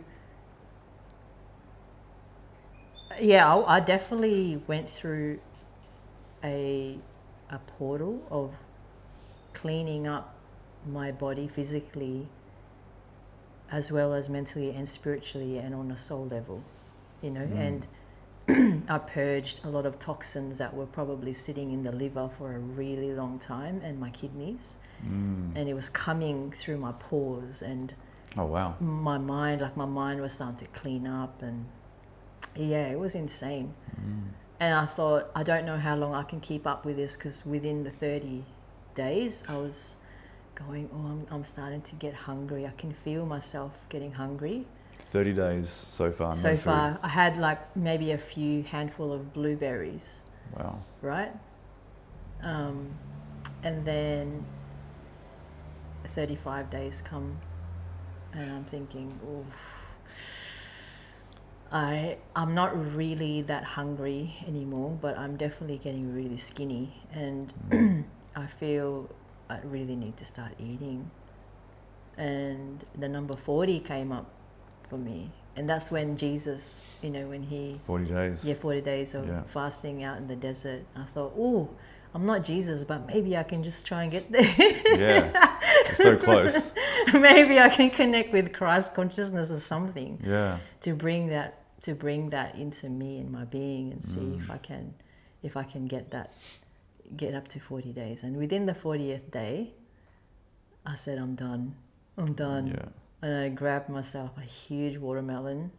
Yeah, I definitely went through a portal of cleaning up my body physically, as well as mentally and spiritually, and on a soul level, and I purged a lot of toxins that were probably sitting in the liver for a really long time, and my kidneys, and it was coming through my pores, and Oh, wow. my mind was starting to clean up, and yeah, it was insane. And I thought, I don't know how long I can keep up with this, because within the 30 days I was going, I'm starting to get hungry. I can feel myself getting hungry. 30 days so far. So no far, food. I had maybe a few handful of blueberries, Wow. right? And then 35 days come, and I'm thinking, I'm not really that hungry anymore, but I'm definitely getting really skinny, and I feel I really need to start eating. And the number 40 came up for me, and that's when Jesus, when he 40 days. 40 days of fasting out in the desert. I thought, I'm not Jesus, but maybe I can just try and get there. Yeah. It's so close. Maybe I can connect with Christ consciousness or something. Yeah. To bring that into me and my being, and see if I can get up to 40 days. And within the 40th day, I said, I'm done. Yeah. And I grabbed myself a huge watermelon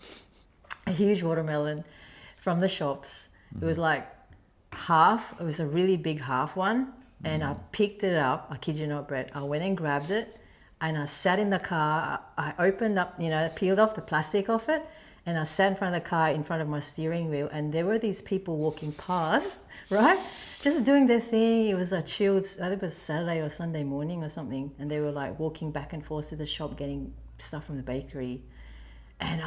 from the shops. It was like half, it was a really big half one. And I picked it up, I kid you not, Brett. I went and grabbed it, and I sat in the car. I opened up, peeled off the plastic off it, And I sat in front of the car, in front of my steering wheel, and there were these people walking past, right? Just doing their thing. It was a chilled, I think it was Saturday or Sunday morning or something. And they were like walking back and forth to the shop, getting stuff from the bakery. And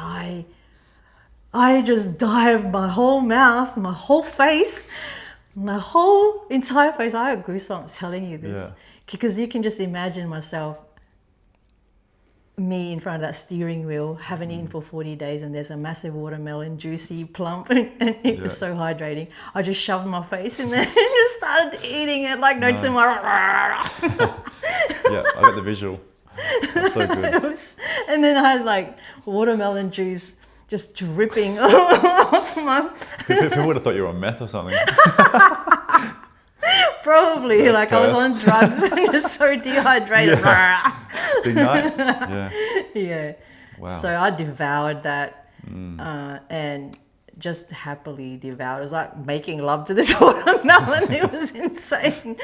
I just dived my whole mouth, my whole face, my whole entire face. I have goosebumps telling you this. Because you can just imagine me in front of that steering wheel, haven't eaten for 40 days, and there's a massive watermelon, juicy, plump, and it was so hydrating. I just shoved my face in there and just started eating it like no tomorrow. Yeah, I got the visual. That's so good. And then I had like watermelon juice just dripping off my... People would have thought you were on meth or something. Probably. That's like I was on drugs and just so dehydrated. Big night. Yeah. Yeah. Wow. So I devoured that and just happily devoured. It was like making love to this watermelon. It was insane.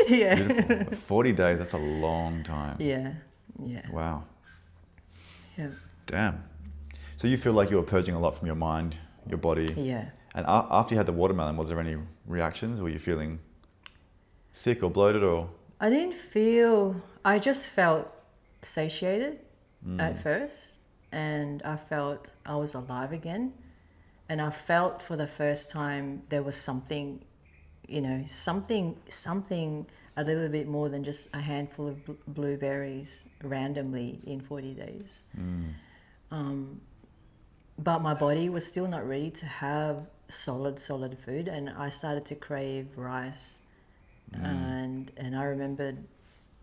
Yeah. Beautiful. 40 days, that's a long time. Yeah. Yeah. Wow. Yeah. Damn. So you feel like you were purging a lot from your mind, your body. Yeah. And after you had the watermelon, was there any reactions? Were you feeling sick or bloated or? I didn't feel, I just felt satiated at first, and I felt I was alive again. And I felt for the first time there was something, something a little bit more than just a handful of blueberries randomly in 40 days. But my body was still not ready to have solid food, and I started to crave rice. And I remembered,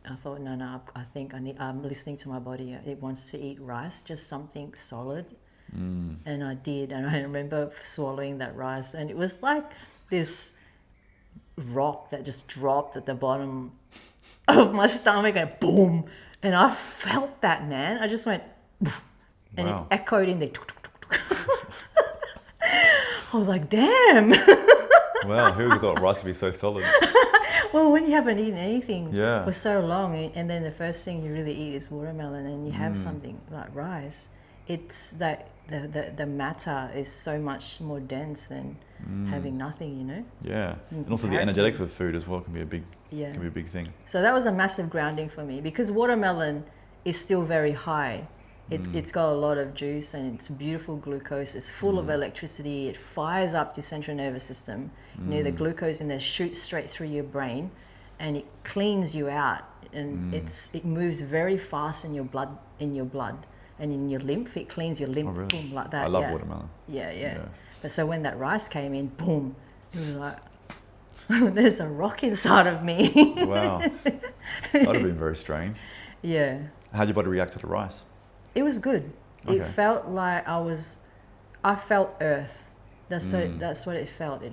I thought, no, I think I'm listening to my body. It wants to eat rice, just something solid. And I did, and I remember swallowing that rice, and it was like this rock that just dropped at the bottom of my stomach, and boom, and I felt that, man. I just went, and wow. It echoed in there. I was like, damn. Wow, who would have thought rice could be so solid? Well, when you haven't eaten anything Yeah. for so long, and then the first thing you really eat is watermelon, and you have something like rice, it's that the matter is so much more dense than having nothing, Yeah, in and also the comparison. energetics of food as well can be a big thing. So that was a massive grounding for me, because watermelon is still very high. It's got a lot of juice, and it's beautiful glucose. It's full of electricity. It fires up your central nervous system. The glucose in there shoots straight through your brain, and it cleans you out. And it moves very fast in your blood, and in your lymph. It cleans your lymph, Oh, really? boom, like that. I love watermelon. Yeah. But so when that rice came in, boom, it was like, there's a rock inside of me. Wow, that would have been very strange. Yeah. How'd your body react to the rice? It was good. Okay. It felt like I felt earth. That's what it felt.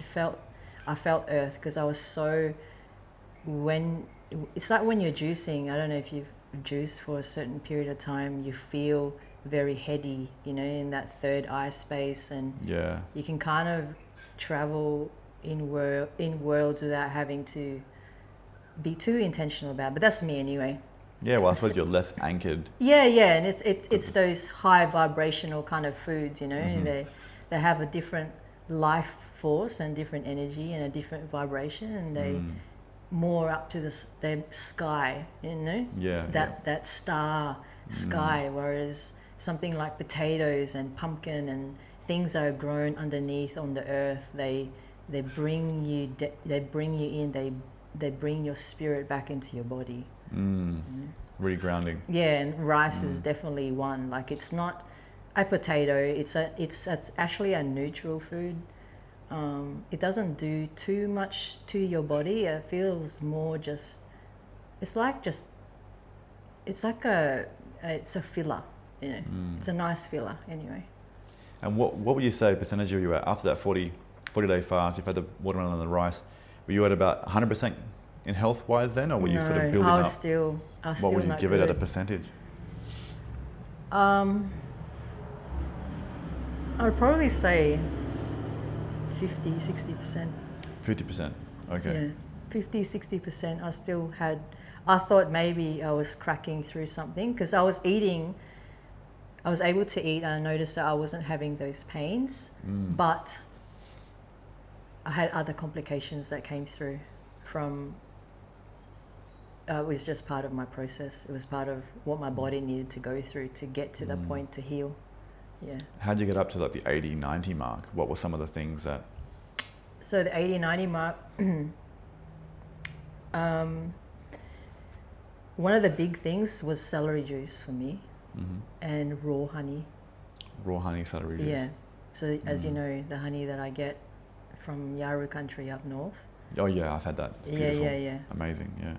I felt earth, because I was so, it's like when you're juicing, I don't know if you've juiced for a certain period of time, you feel very heady, in that third eye space, and you can kind of travel in worlds without having to be too intentional about it. But that's me anyway. Yeah, well, I suppose you're less anchored. Yeah, and it's those high vibrational kind of foods, They have a different life force and different energy and a different vibration, and they more up to the sky, Yeah. that star sky, whereas something like potatoes and pumpkin and things that are grown underneath on the earth, they bring you in, they bring your spirit back into your body. Really grounding. Yeah, and rice is definitely one. Like, it's not a potato. It's actually a neutral food. It doesn't do too much to your body. It feels more just. It's a filler. It's a nice filler anyway. And what would you say percentage you were at after that 40-day fast? You've had the watermelon and the rice. Were you at about 100% in health-wise then, or were you sort of building I was up? still What would you not give good. it at a percentage? I would probably say 50, 60%. 50%. Okay. Yeah, 50, 60%. I thought maybe I was cracking through something, because I was I was able to eat, and I noticed that I wasn't having those pains, but I had other complications that came through from, it was just part of my process. It was part of what my body needed to go through to get to the point to heal. Yeah. How'd you get up to like the 80, 90 mark? What were some of the things that... So the 80, 90 mark, one of the big things was celery juice for me, and raw honey. Raw honey, celery juice. Yeah. So as you know, the honey that I get from January country up north. Oh yeah, I've had that. Beautiful. Yeah. Amazing, yeah.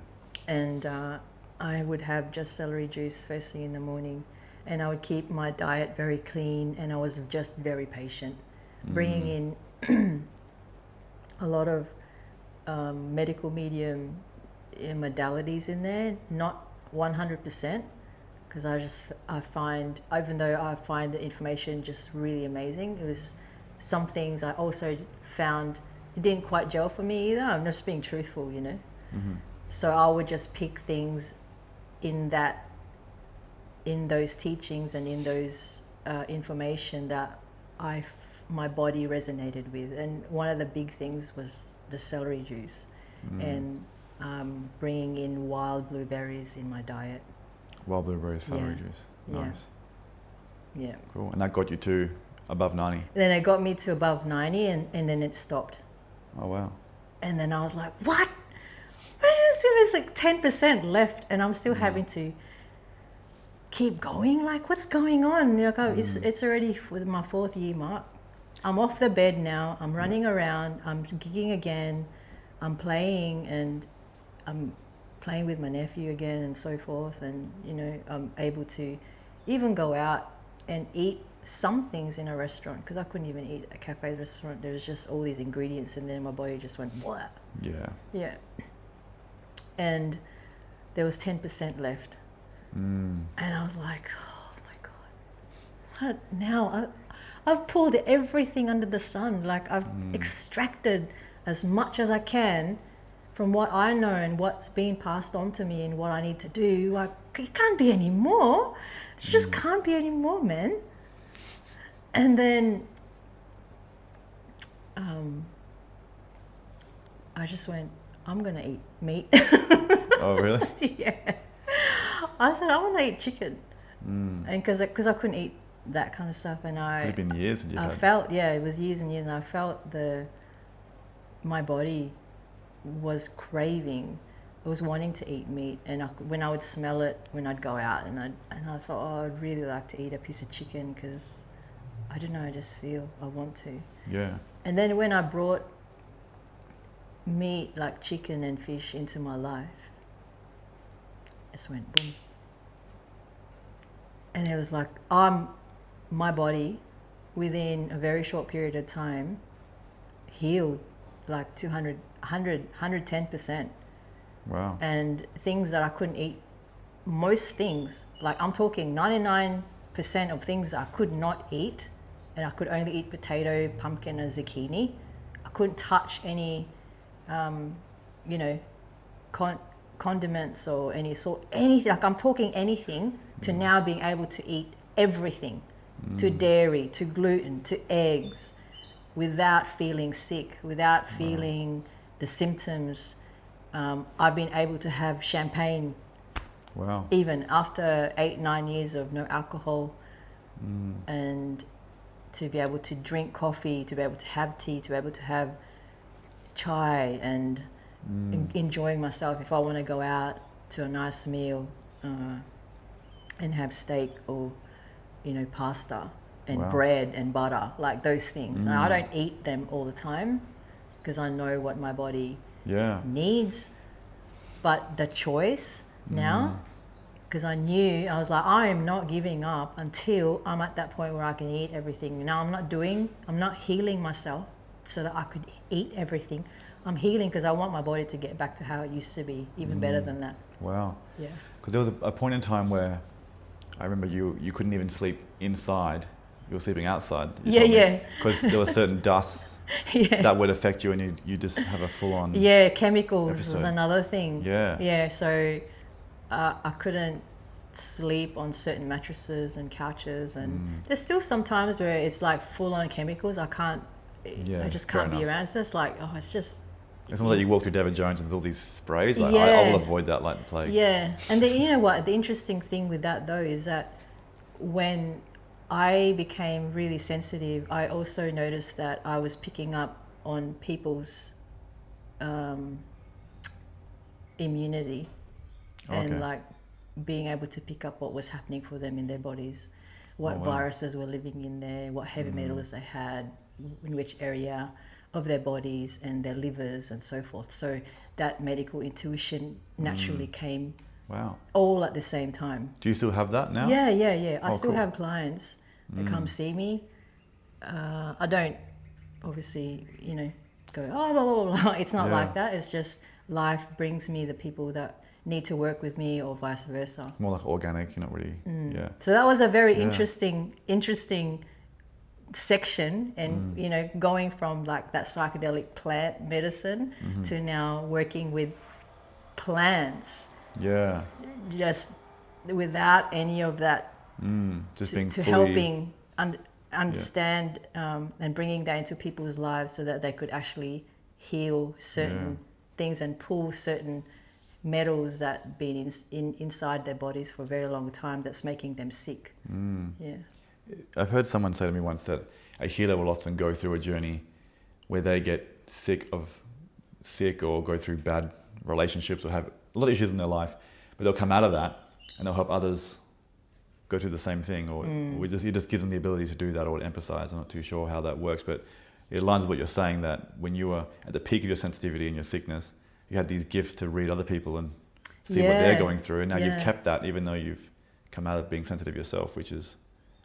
And I would have just celery juice first thing in the morning, and I would keep my diet very clean, and I was just very patient, bringing in a lot of medical medium modalities in there, not 100%, because I find, even though I find the information just really amazing, it was some things I also found it didn't quite gel for me either. I'm just being truthful, you know. So I would just pick things in those teachings and in those information that my body resonated with. And one of the big things was the celery juice, and bringing in wild blueberries in my diet. Wild blueberries, celery juice. Nice. Yeah. Cool. And that got you to above 90? Then it got me to above 90, and then it stopped. Oh, wow. And then I was like, what? There's like 10% left, and I'm still having to keep going. Like, what's going on? It's already with my 4th year mark. I'm off the bed now. I'm running around. I'm gigging again. I'm playing, and I'm playing with my nephew again, and so forth. And I'm able to even go out and eat some things in a restaurant, because I couldn't even eat at a cafe restaurant. There was just all these ingredients, and then my body just went what? Yeah. And there was 10% left, and I was like, oh my god, what now? I've pulled everything under the sun. Like, I've extracted as much as I can from what I know and what's being passed on to me and what I need to do. Like, it can't be any more. It just can't be any more, man. And then I just went, I'm gonna eat meat. Oh, really? Yeah. I said, I want to eat chicken. And because I couldn't eat that kind of stuff, and Could have been years that you had. felt, it was years and years, and I felt my body was craving. I was wanting to eat meat, and when I would smell it when I'd go out, and I thought, oh, I'd really like to eat a piece of chicken, because I don't know, I just feel I want to. Yeah. And then when I brought meat like chicken and fish into my life, it just went boom. And it was like, my body within a very short period of time healed like 110%. Wow. And things that I couldn't eat, most things, like I'm talking 99% of things that I could not eat, and I could only eat potato, pumpkin, and zucchini. I couldn't touch any, condiments or anything. Like, I'm talking anything, to now being able to eat everything, to dairy, to gluten, to eggs, without feeling sick, without feeling the symptoms. I've been able to have champagne. Wow. Even after 8-9 years of no alcohol, and to be able to drink coffee, to be able to have tea, to be able to have chai, and enjoying myself. If I want to go out to a nice meal and have steak or pasta and bread and butter, like those things. And I don't eat them all the time, because I know what my body needs. But the choice now, because I was like, I am not giving up until I'm at that point where I can eat everything. Now I'm not healing myself so that I could eat everything. I'm healing because I want my body to get back to how it used to be, even better than that. Wow. Yeah. Because there was a point in time where I remember you couldn't even sleep inside. You were sleeping outside. Because there were certain dusts that would affect you, and you just have a full-on chemicals episode. Was another thing. Yeah. So I couldn't sleep on certain mattresses and couches, and there's still some times where it's like full on chemicals. I just can't be around. It's just like, it's just. It's almost like you walk through David Jones with all these sprays. Like Yeah. I will avoid that like the plague. Yeah, and then, you know what? The interesting thing with that though is that when I became really sensitive, I also noticed that I was picking up on people's immunity and like being able to pick up what was happening for them in their bodies, what viruses were living in there, what heavy metals they had, in which area of their bodies and their livers and so forth. So that medical intuition naturally came all at the same time. Do you still have that now? Yeah. I still have clients that come see me. I don't obviously, go, blah, blah, blah, blah. It's not like that. It's just life brings me the people that need to work with me or vice versa. More like organic, you're not really, So that was a very interesting section, and going from like that psychedelic plant medicine to now working with plants, just without any of that, just being to fully helping understand and bringing that into people's lives so that they could actually heal certain things and pull certain metals that been inside their bodies for a very long time that's making them sick. I've heard someone say to me once that a healer will often go through a journey where they get sick or go through bad relationships or have a lot of issues in their life, but they'll come out of that and they'll help others go through the same thing, or it just gives them the ability to do that or to empathize. I'm not too sure how that works, but it aligns with what you're saying, that when you were at the peak of your sensitivity and your sickness, you had these gifts to read other people and see what they're going through, and now you've kept that even though you've come out of being sensitive yourself, which is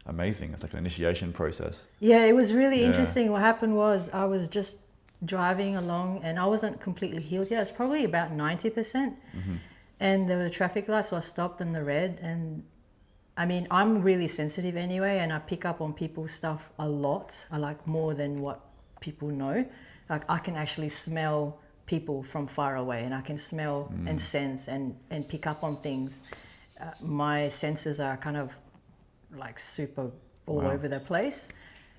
amazing. It's like an initiation process. Yeah, it was really interesting. What happened was I was just driving along and I wasn't completely healed yet. It's probably about 90%. And there was a traffic light, so I stopped on the red. And I mean, I'm really sensitive anyway, and I pick up on people's stuff a lot. I like more than what people know. Like I can actually smell people from far away, and I can smell and sense and pick up on things. My senses are kind of like super all over the place.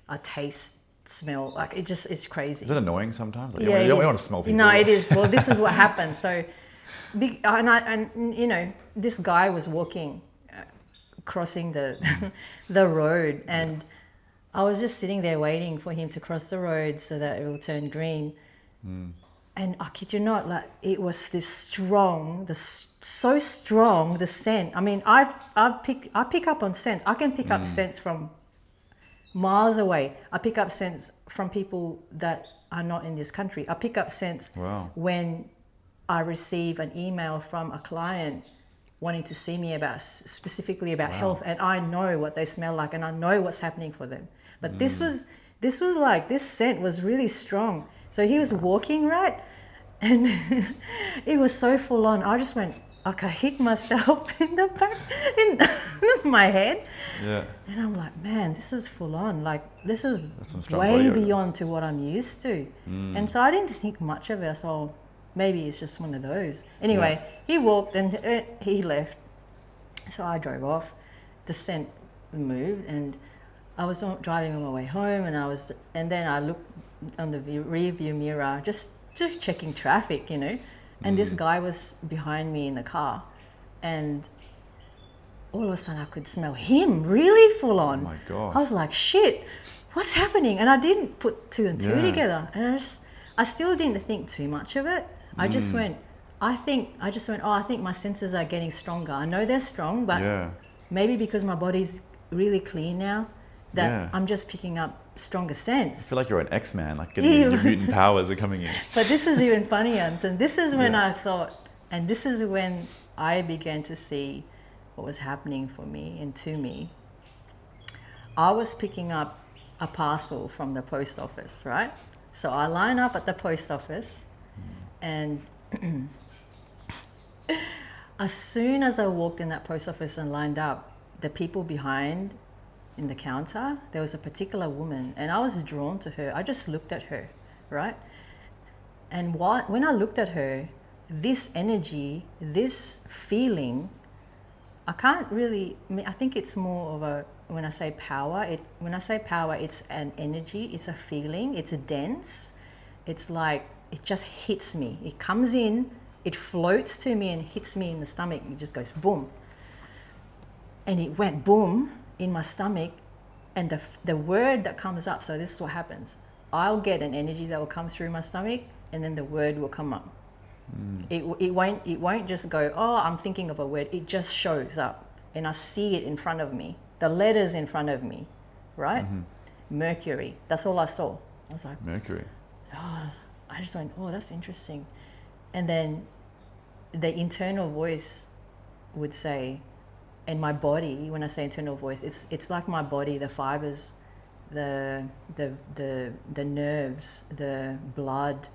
I taste, smell, like it's crazy. Is it annoying sometimes? Like, you don't want to smell people. No, it is. Well, this is what happened. So, and this guy was walking, crossing the the road, and I was just sitting there waiting for him to cross the road so that it will turn green. And I kid you not, like it was this strong, so strong, the scent. I mean, I pick up on scents. I can pick up scents from miles away. I pick up scents from people that are not in this country. I pick up scents when I receive an email from a client wanting to see me specifically about health, and I know what they smell like and I know what's happening for them. But this was like, this scent was really strong. So he was walking, right? And it was so full on. I just went, like I hit myself in the back, in my head. Yeah. And I'm like, man, this is full on. Like, this is way beyond to what I'm used to. And so I didn't think much of it. So maybe it's just one of those. Anyway, he walked and he left. So I drove off. The scent moved, and I was driving on my way home, and then I looked on the rear view mirror, just checking traffic, and this guy was behind me in the car, and all of a sudden I could smell him really full on. Oh my God. I was like, shit, what's happening? And I didn't put two and two together, and I still didn't think too much of it. I just went, I think my senses are getting stronger. I know they're strong, but maybe because my body's really clean now, that I'm just picking up stronger sense. I feel like you're an X-Man, like getting your mutant powers are coming in. But this is even funnier. And this is when I thought, and this is when I began to see what was happening for me and to me. I was picking up a parcel from the post office, right? So I line up at the post office, and as soon as I walked in that post office and lined up, the people behind in the counter, there was a particular woman, and I was drawn to her. I just looked at her, right? And when I looked at her, this energy, this feeling I can't really, I think it's more of a, when I say power, it's an energy, it's a feeling, it's a dense. It's like, it just hits me. It comes in, it floats to me and hits me in the stomach. It just goes boom. And it went boom in my stomach. And the word that comes up, so this is what happens. I'll get an energy that will come through my stomach, and then the word will come up. It won't just go, oh, I'm thinking of a word. It just shows up, and I see it in front of me. The letters in front of me, right? Mercury. That's all I saw. I was like, Mercury. Oh, I just went, oh, that's interesting. And then the internal voice would say, and my body, when I say internal voice, it's like my body, the fibers, the nerves, the blood,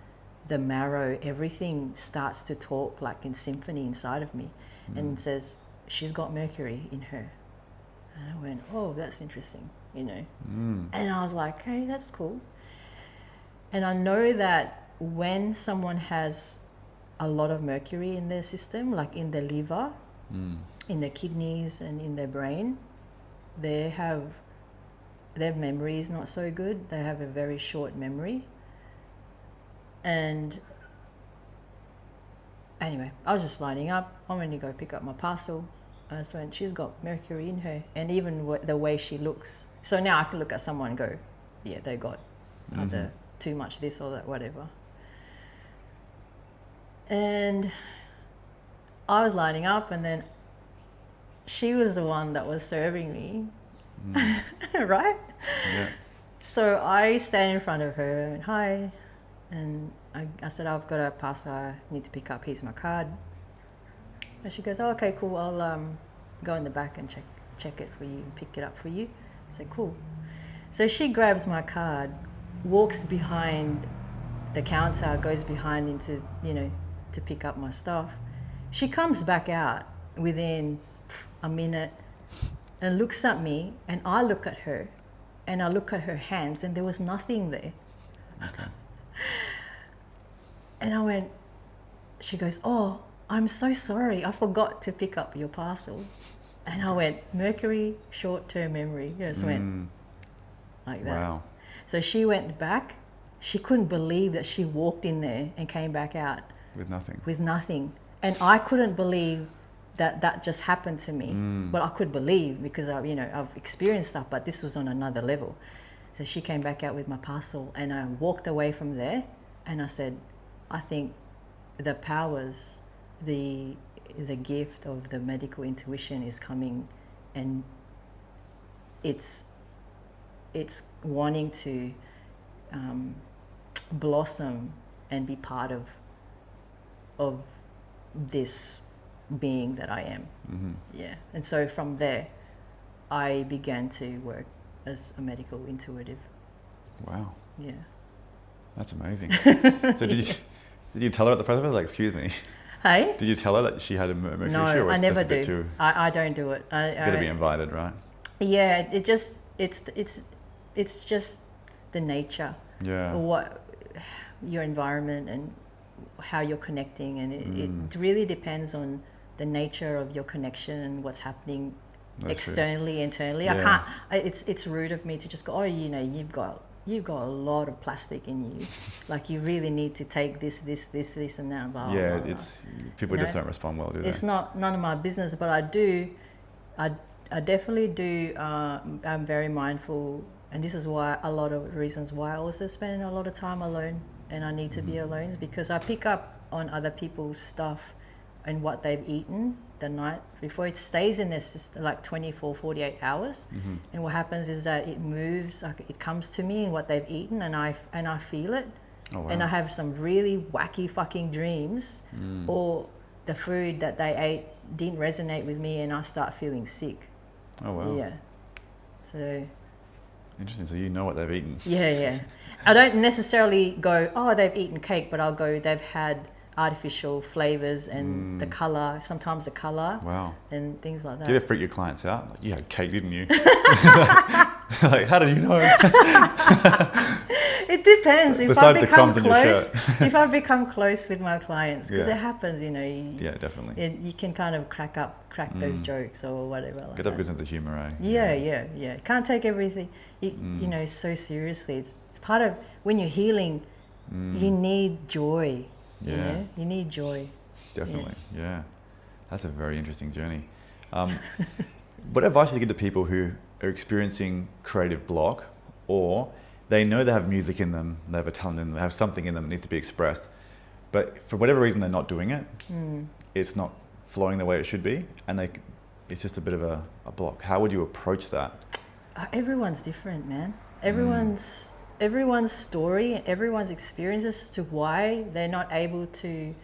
the marrow, everything starts to talk like in symphony inside of me, and says, she's got Mercury in her. And I went, oh, that's interesting, you know. And I was like, hey, that's cool. And I know that when someone has a lot of mercury in their system, like in their liver, in their kidneys and in their brain, their memory is not so good. They have a very short memory. And anyway, I was just lining up. I went to go pick up my parcel. I just went, she's got mercury in her. And even the way she looks. So now I can look at someone and go, yeah, they got either too much this or that, whatever. And I was lining up, and then she was the one that was serving me, right? Yeah. So I stand in front of her and hi, and I said, I've got a parcel I need to pick up, here's my card. And she goes, oh, okay, cool, I'll go in the back and check it for you and pick it up for you. I said, cool. So she grabs my card, walks behind the counter, goes behind into, you know, to pick up my stuff. She comes back out within a minute and looks at me, and I look at her, and I look at her hands, and there was nothing there. Okay. And I went, she goes, oh, I'm so sorry, I forgot to pick up your parcel. And I went, Mercury, short-term memory. Just went like that. Wow. So she went back. She couldn't believe that she walked in there and came back out With nothing. with nothing. And I couldn't believe that just happened to me. Well, I could believe because I've experienced stuff, but this was on another level. So she came back out with my parcel, and I walked away from there, and I said, I think the powers, the gift of the medical intuition is coming, and it's wanting to blossom and be part of this being that I am. Yeah. And so from there I began to work as a medical intuitive. Wow. Yeah. That's amazing. So did you tell her at the front of it, like, excuse me? Hey? Did you tell her that she had a mercury issue? No, Or I it's never just a bit do. Too, I don't do it. gotta be invited, right? Yeah, it's just the nature. Yeah. What your environment and how you're connecting, and it really depends on the nature of your connection and what's happening. That's Externally, true. internally. Yeah. I can't. It's rude of me to just go, oh, you've got a lot of plastic in you. Like, you really need to take this, and that. Blah, Yeah, blah, blah. it's people just don't respond well, do they? It's none of my business, but I definitely do. I'm very mindful, and this is why a lot of reasons why I also spend a lot of time alone, and I need to be alone, is because I pick up on other people's stuff and what they've eaten the night before. It stays in their system like 24, 48 hours. And what happens is that it moves, like it comes to me in what they've eaten, and I feel it. Oh, wow. And I have some really wacky fucking dreams, or the food that they ate didn't resonate with me, and I start feeling sick. Oh, wow. Yeah. So Interesting. So you know what they've eaten. yeah. I don't necessarily go, oh, they've eaten cake, but I'll go, they've had artificial flavors and the color, sometimes the color. Wow. And things like that. Did it freak your clients out? Like, you had cake, didn't you? Like, how did you know? It depends. If I Besides the become crumbs on your close, shirt. if I become close with my clients, because Yeah. it happens, you know. Yeah, definitely. You can kind of crack those jokes or whatever. Like Gotta have a that. good sense of humor, eh? Yeah. Can't take everything, you know, so seriously. It's part of when you're healing. You need joy. You Yeah. know, you need joy. Definitely, yeah. That's a very interesting journey. What advice would you give to people who are experiencing creative block, or they know they have music in them, they have a talent in them, they have something in them that needs to be expressed, but for whatever reason they're not doing it, it's not flowing the way it should be, and it's just a bit of a block. How would you approach that? Everyone's different, man. Everyone's story, everyone's experiences to why they're not able to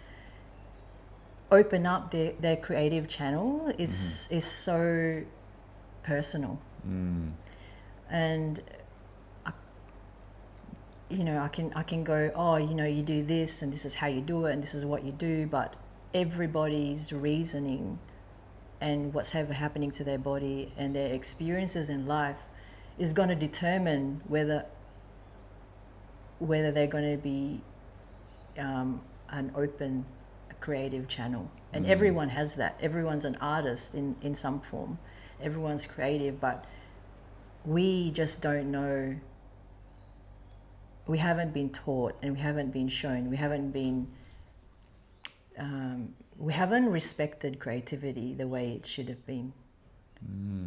open up their creative channel is so personal. And you know, I can go, oh, you know, you do this and this is how you do it and this is what you do, but everybody's reasoning and what's ever happening to their body and their experiences in life is going to determine whether they're going to be an open creative channel. And everyone has that. Everyone's an artist in some form. Everyone's creative, but we just don't know. We haven't been taught and we haven't been shown. We haven't respected creativity the way it should have been.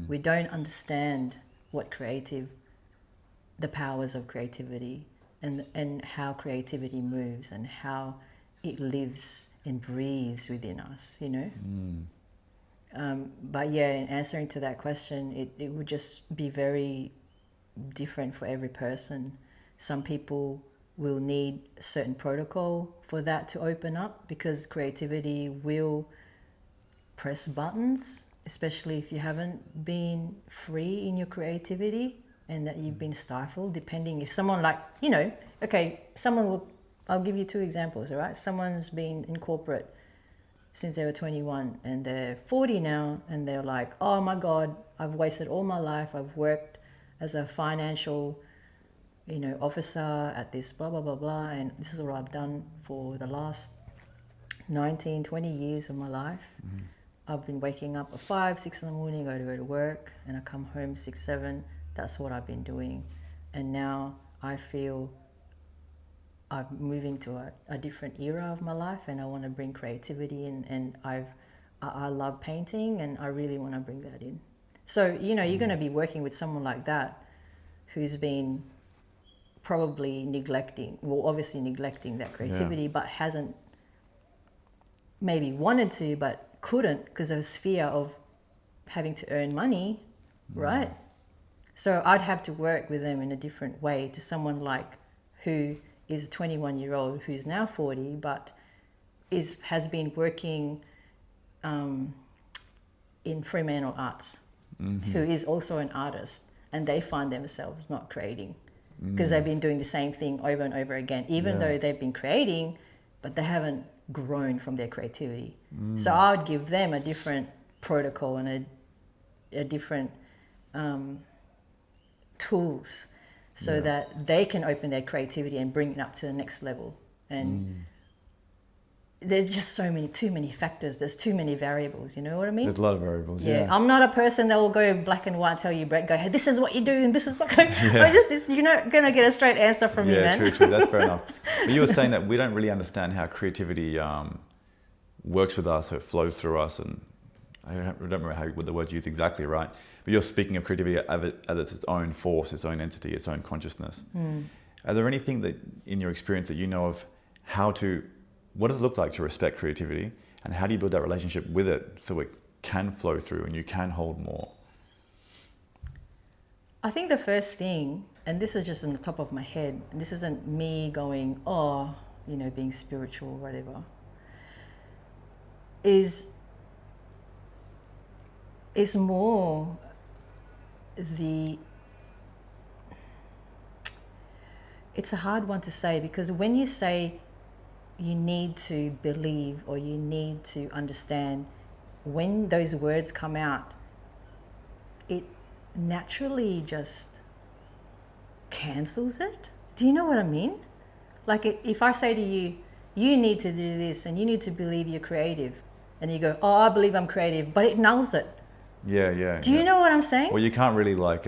We don't understand the powers of creativity and how creativity moves and how it lives and breathes within us, you know? But yeah, in answering to that question, it would just be very different for every person. Some people will need a certain protocol for that to open up, because creativity will press buttons, especially if you haven't been free in your creativity and that you've been stifled. Depending, if someone like, you know, okay, I'll give you two examples, all right? Someone's been in corporate since they were 21 and they're 40 now, and they're like, oh my God, I've wasted all my life. I've worked as a financial, you know, officer at this blah, blah, blah, blah. And this is what I've done for the last 19, 20 years of my life. I've been waking up at 5, 6 in the morning, go to work, and I come home 6, 7. That's what I've been doing. And now I feel I'm moving to a different era of my life, and I want to bring creativity in, and I love painting, and I really want to bring that in. So, you know, you're going to be working with someone like that who's been probably obviously neglecting that creativity, but hasn't maybe wanted to, but couldn't because of his fear of having to earn money, right? So I'd have to work with them in a different way to someone like who is a 21-year-old who's now 40, but has been working in Fremantle Arts, who is also an artist, and they find themselves not creating because they've been doing the same thing over and over again, even though they've been creating, but they haven't grown from their creativity. So I would give them a different protocol and a different tools so that they can open their creativity and bring it up to the next level. And there's just too many factors. There's too many variables. You know what I mean? There's a lot of variables. Yeah. I'm not a person that will go black and white, tell you, Brett, go, hey, this is what you do and this is what. You're not gonna get a straight answer from me, man. Yeah, true. That's fair enough. But you were saying that we don't really understand how creativity works with us, so it flows through us, and I don't remember what the word you used exactly, right? But you're speaking of creativity as its own force, its own entity, its own consciousness. Are there anything that, in your experience, that you know of what does it look like to respect creativity, and how do you build that relationship with it so it can flow through and you can hold more? I think the first thing, and this is just on the top of my head, and this isn't me going, oh, you know, being spiritual or whatever, is more it's a hard one to say, because when you say you need to believe or you need to understand, when those words come out, it naturally just cancels it. Do you know what I mean? Like if I say to you, you need to do this and you need to believe you're creative, and you go, oh, I believe I'm creative, but it nulls it. Yeah. Do you know what I'm saying? Well, you can't really like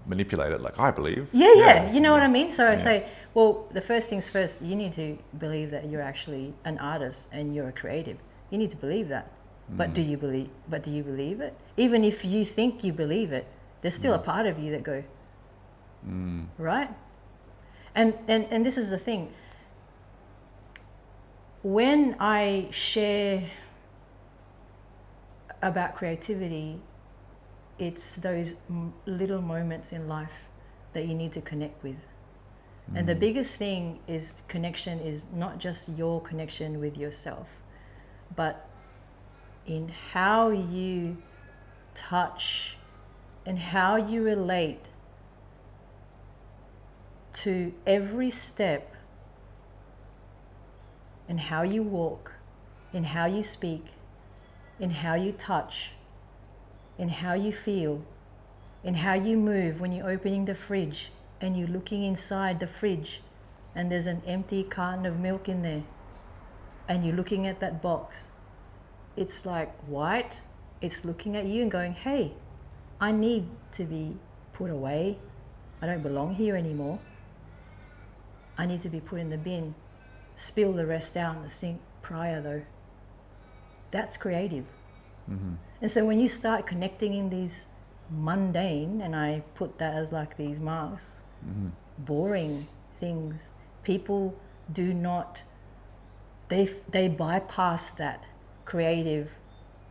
manipulate it. Like I believe. Yeah. You know what I mean? So I Yeah. say, well, the first things first, you need to believe that you're actually an artist and you're a creative. You need to believe that. But do you believe it? Even if you think you believe it, there's still a part of you that go, right? And this is the thing. When I share about creativity, it's those little moments in life that you need to connect with. And the biggest thing is connection is not just your connection with yourself, but in how you touch and how you relate to every step, and how you walk, in how you speak, in how you touch, in how you feel, in how you move when you're opening the fridge and you're looking inside the fridge and there's an empty carton of milk in there and you're looking at that box. It's like white, it's looking at you and going, hey, I need to be put away. I don't belong here anymore. I need to be put in the bin. Spill the rest out in the sink prior though. That's creative. And so when you start connecting in these mundane, and I put that as like these marks, boring things, people do not, they bypass that creative.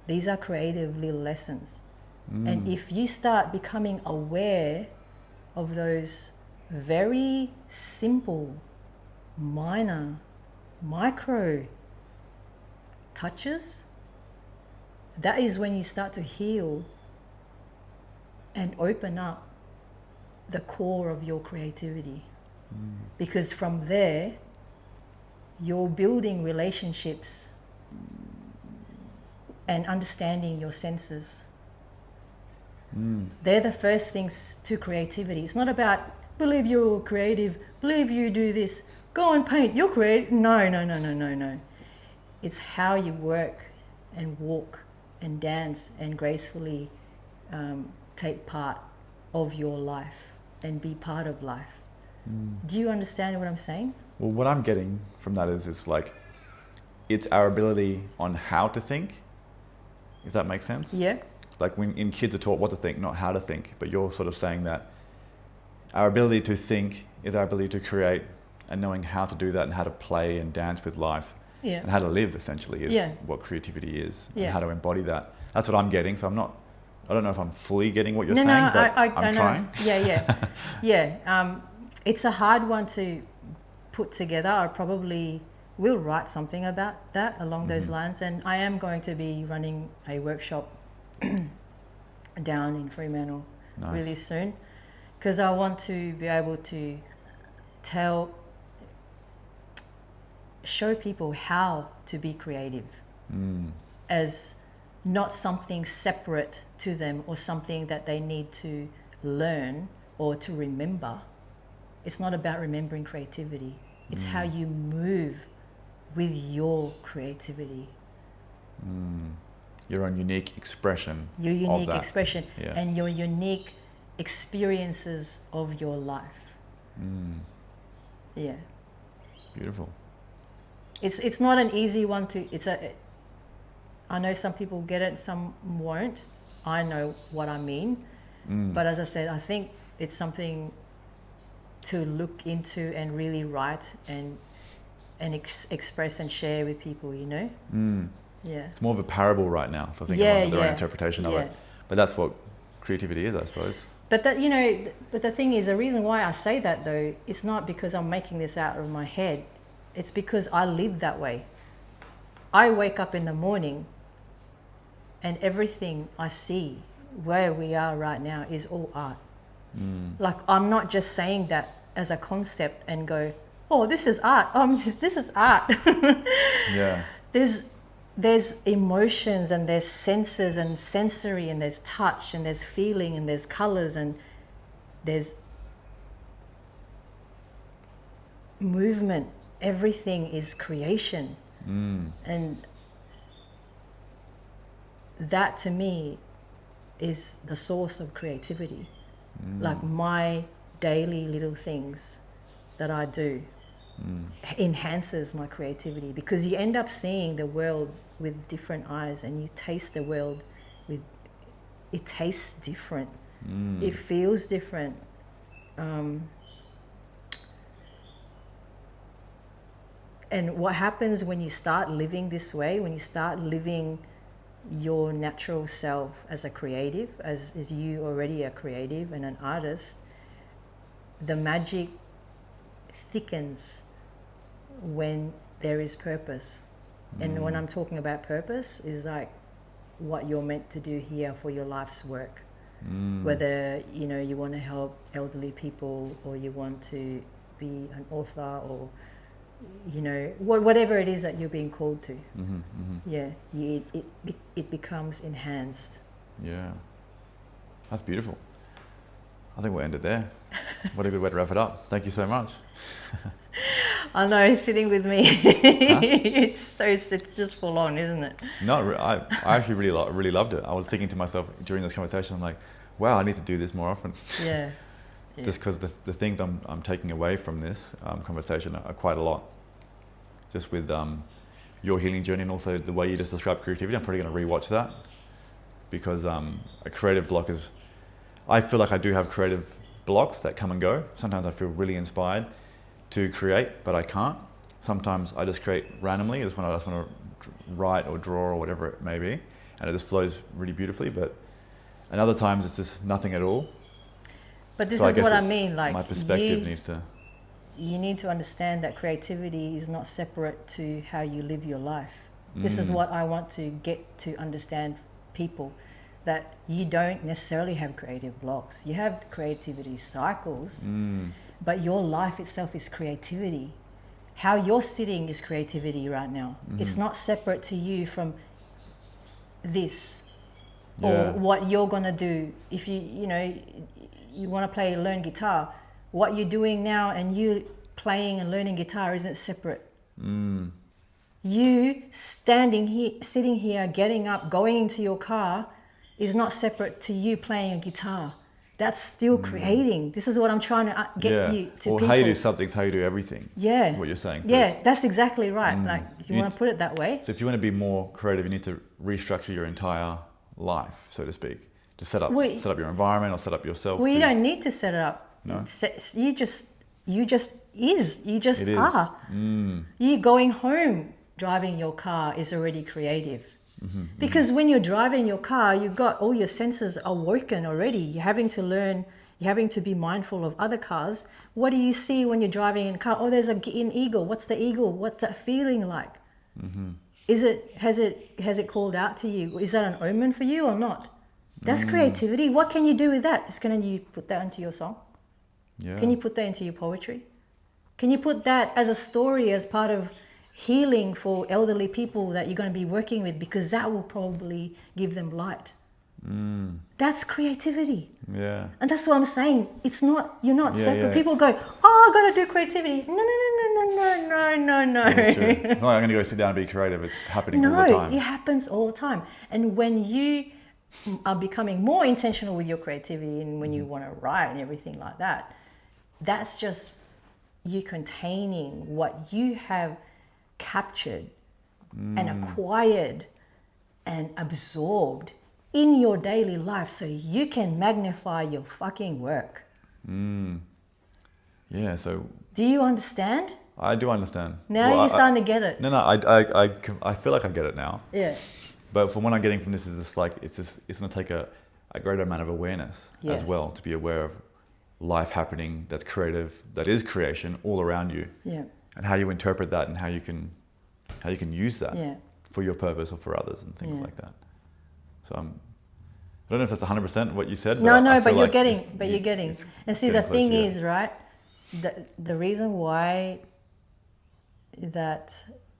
These are creative little lessons. And if you start becoming aware of those very simple, minor, micro touches, that is when you start to heal and open up the core of your creativity. Because from there, you're building relationships and understanding your senses. They're the first things to creativity. It's not about believe you're creative, believe you do this, go and paint, you're creative. No. It's how you work and walk and dance and gracefully take part of your life and be part of life. Do you understand what I'm saying? Well, what I'm getting from that is it's like, it's our ability on how to think, if that makes sense. Yeah. Like when in kids are taught what to think, not how to think, but you're sort of saying that our ability to think is our ability to create, and knowing how to do that and how to play and dance with life and how to live essentially is what creativity is, and how to embody that. That's what I'm getting. So I don't know if I'm fully getting what you're saying, but I'm trying. Yeah. It's a hard one to put together. I probably will write something about that along those lines, and I am going to be running a workshop down in Fremantle really soon, because I want to be able to show people how to be creative as not something separate to them or something that they need to learn or to remember. It's not about remembering creativity. It's how you move with your creativity. Your own unique expression. Your unique of that. expression and your unique experiences of your life. Yeah. Beautiful. It's not an easy one to, I know some people get it, some won't. I know what I mean. But as I said, I think it's something to look into and really write and express and share with people, you know? Yeah. It's more of a parable right now, so I think everyone has their own interpretation of it. But that's what creativity is, I suppose. But that, you know, but the thing is, the reason why I say that though, it's not because I'm making this out of my head. It's because I live that way. I wake up in the morning and everything I see where we are right now is all art. Like, I'm not just saying that as a concept and go, oh, this is art. This is art. Yeah. There's emotions and there's senses and sensory and there's touch and there's feeling and there's colors and there's movement, everything is creation. And that to me is the source of creativity. Like my daily little things that I do enhances my creativity, because you end up seeing the world with different eyes, and you taste the world with, it tastes different, it feels different. And what happens when you start living this way, when you start living your natural self as a creative, as you already a creative and an artist, the magic thickens when there is purpose. And when I'm talking about purpose, is like what you're meant to do here for your life's work. Whether you want to help elderly people, or you want to be an author, or whatever it is that you're being called to. It becomes enhanced. Yeah, that's beautiful. I think we'll end it there. What a good way to wrap it up. Thank you so much. I know, sitting with me, it's just full on, isn't it? No, I actually really loved it. I was thinking to myself during this conversation, I'm like, wow, I need to do this more often. Yeah. Just because the things I'm taking away from this conversation are quite a lot. Just with your healing journey, and also the way you just described creativity, I'm probably going to rewatch that, because a creative block is, I feel like I do have creative blocks that come and go. Sometimes I feel really inspired to create, but I can't. Sometimes I just create randomly, just when I just want to write or draw or whatever it may be, and it just flows really beautifully. And other times it's just nothing at all. But this is what I mean, like my perspective needs to. You need to understand that creativity is not separate to how you live your life. This is what I want to get to understand people, that you don't necessarily have creative blocks. You have creativity cycles, but your life itself is creativity. How you're sitting is creativity right now. It's not separate to you from this or what you're gonna do. If you want to learn guitar, what you're doing now and you playing and learning guitar isn't separate. You standing here, sitting here, getting up, going into your car is not separate to you playing a guitar. That's still creating. This is what I'm trying to get you to. Or people. how you do something's how you do everything. Yeah. What you're saying. So yeah, that's exactly right. Like, if you want to put it that way. So if you want to be more creative, you need to restructure your entire life, so to speak, to set up your environment, or set up yourself. Well, you don't need to set it up. No. You just are. You going home driving your car is already creative. Because when you're driving your car, you've got all your senses awoken already. You're having to learn, you're having to be mindful of other cars. What do you see when you're driving in a car? Oh, there's an eagle. What's the eagle? What's that feeling like? Has it called out to you? Is that an omen for you or not? That's creativity. What can you do with that? Can you put that into your song? Yeah. Can you put that into your poetry? Can you put that as a story, as part of healing for elderly people that you're going to be working with, because that will probably give them light. That's creativity. Yeah. And that's what I'm saying. It's not, you're not separate. Yeah. People go, oh, I got to do creativity. No. Yeah, sure. It's not like I'm going to go sit down and be creative. It's happening all the time. No, it happens all the time. And when you are becoming more intentional with your creativity, and when you want to write and everything like that, that's just you containing what you have captured and acquired and absorbed in your daily life, so you can magnify your fucking work. Yeah, so... Do you understand? I do understand. Now you're starting to get it. No, I feel like I get it now. Yeah. But from what I'm getting from this is just like, it's going to take a greater amount of awareness as well, to be aware of life happening that's creative, that is creation all around you. Yeah. And how you interpret that, and how you can use that for your purpose or for others and things like that. So I don't know if that's 100% what you said. But you're getting. And see, the thing is, right, the reason why that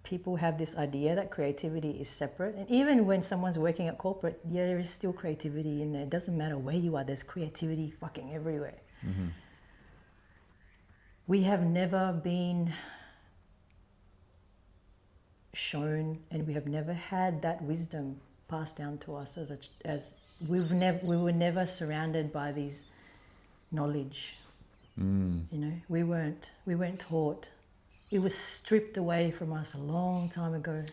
people have this idea that creativity is separate, and even when someone's working at corporate, there is still creativity in there. It doesn't matter where you are, there's creativity fucking everywhere. we have never been shown, and we have never had that wisdom passed down to us as we were never surrounded by these knowledge. You know, we weren't taught. It was stripped away from us a long time ago.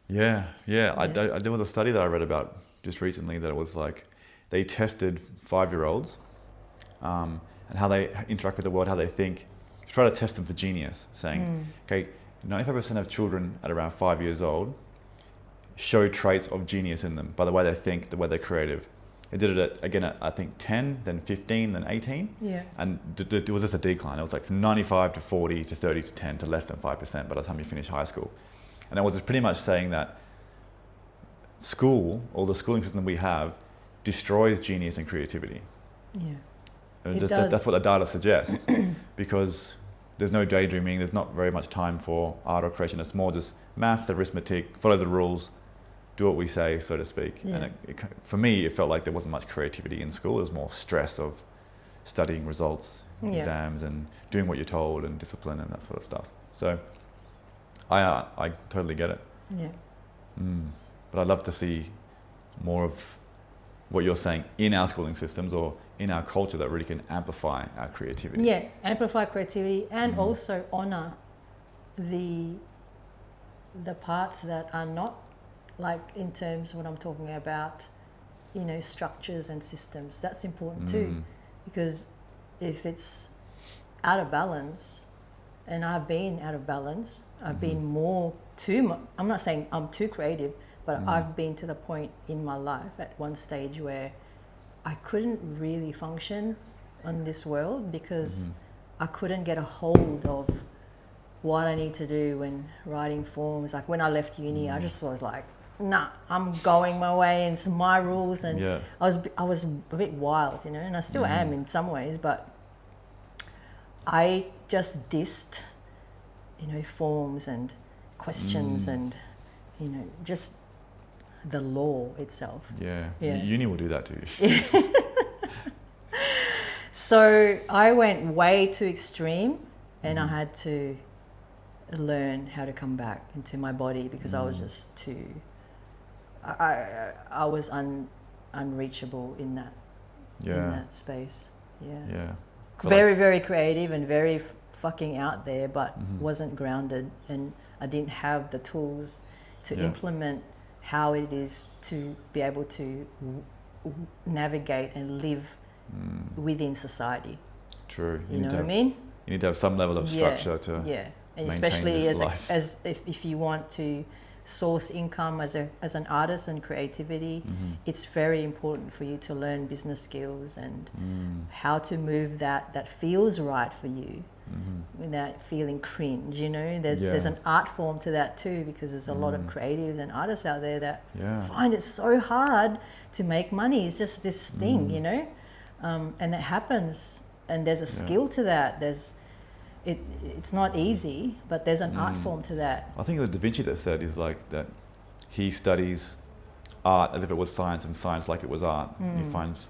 Yeah. There was a study that I read about just recently that it was like they tested 5-year-olds and how they interact with the world, how they think, to try to test them for genius, saying, okay, 95% of children at around 5 years old show traits of genius in them by the way they think, the way they're creative. They did it at I think 10, then 15, then 18. Yeah. And it was just a decline. It was like from 95 to 40 to 30 to 10 to less than 5% by the time you finish high school. And it was pretty much saying that school, or the schooling system we have, destroys genius and creativity. Yeah. And that's what the data suggests, because there's no daydreaming, there's not very much time for art or creation. It's more just maths, arithmetic, follow the rules, do what we say, so to speak. Yeah. And for me, it felt like there wasn't much creativity in school. It was more stress of studying results, exams, and doing what you're told, and discipline and that sort of stuff. So I totally get it. Yeah. But I'd love to see more of what you're saying in our schooling systems or in our culture that really can amplify our creativity. Yeah, amplify creativity and also honor the parts that are not, like in terms of what I'm talking about, you know, structures and systems. That's important too, because if it's out of balance, and I've been out of balance, I've been I'm not saying I'm too creative, but I've been to the point in my life at one stage where I couldn't really function on this world because I couldn't get a hold of what I need to do when writing forms. Like when I left uni, I just was like, nah, I'm going my way and it's my rules. And I was a bit wild, you know, and I still am in some ways, but I just dissed, you know, forms and questions and, you know, just the law itself. Yeah. Uni will do that to you. So I went way too extreme, and I had to learn how to come back into my body because I was just too. I was unreachable in that in that space. Yeah. Very, very creative and very fucking out there, but wasn't grounded, and I didn't have the tools to implement how it is to be able to navigate and live within society. True. You know what I mean? You need to have some level of structure to and especially if you want to source income as an artist and creativity, it's very important for you to learn business skills and how to move that feels right for you without feeling cringe. You know, there's an art form to that too, because there's a lot of creatives and artists out there that find it so hard to make money. It's just this thing, you know, and it happens, and there's a skill to that. It's not easy, but there's an art form to that. I think it was Da Vinci that said that he studies art as if it was science and science like it was art. He finds,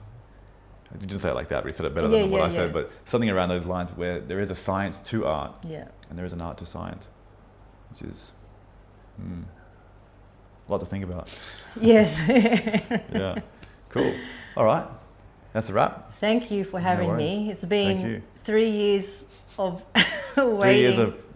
he didn't say it like that, but he said it better than what I said, but something around those lines where there is a science to art and there is an art to science, which is a lot to think about. Yes. Yeah. Cool. All right. That's a wrap. Thank you for having me. It's been 3 years of waiting. 3 years of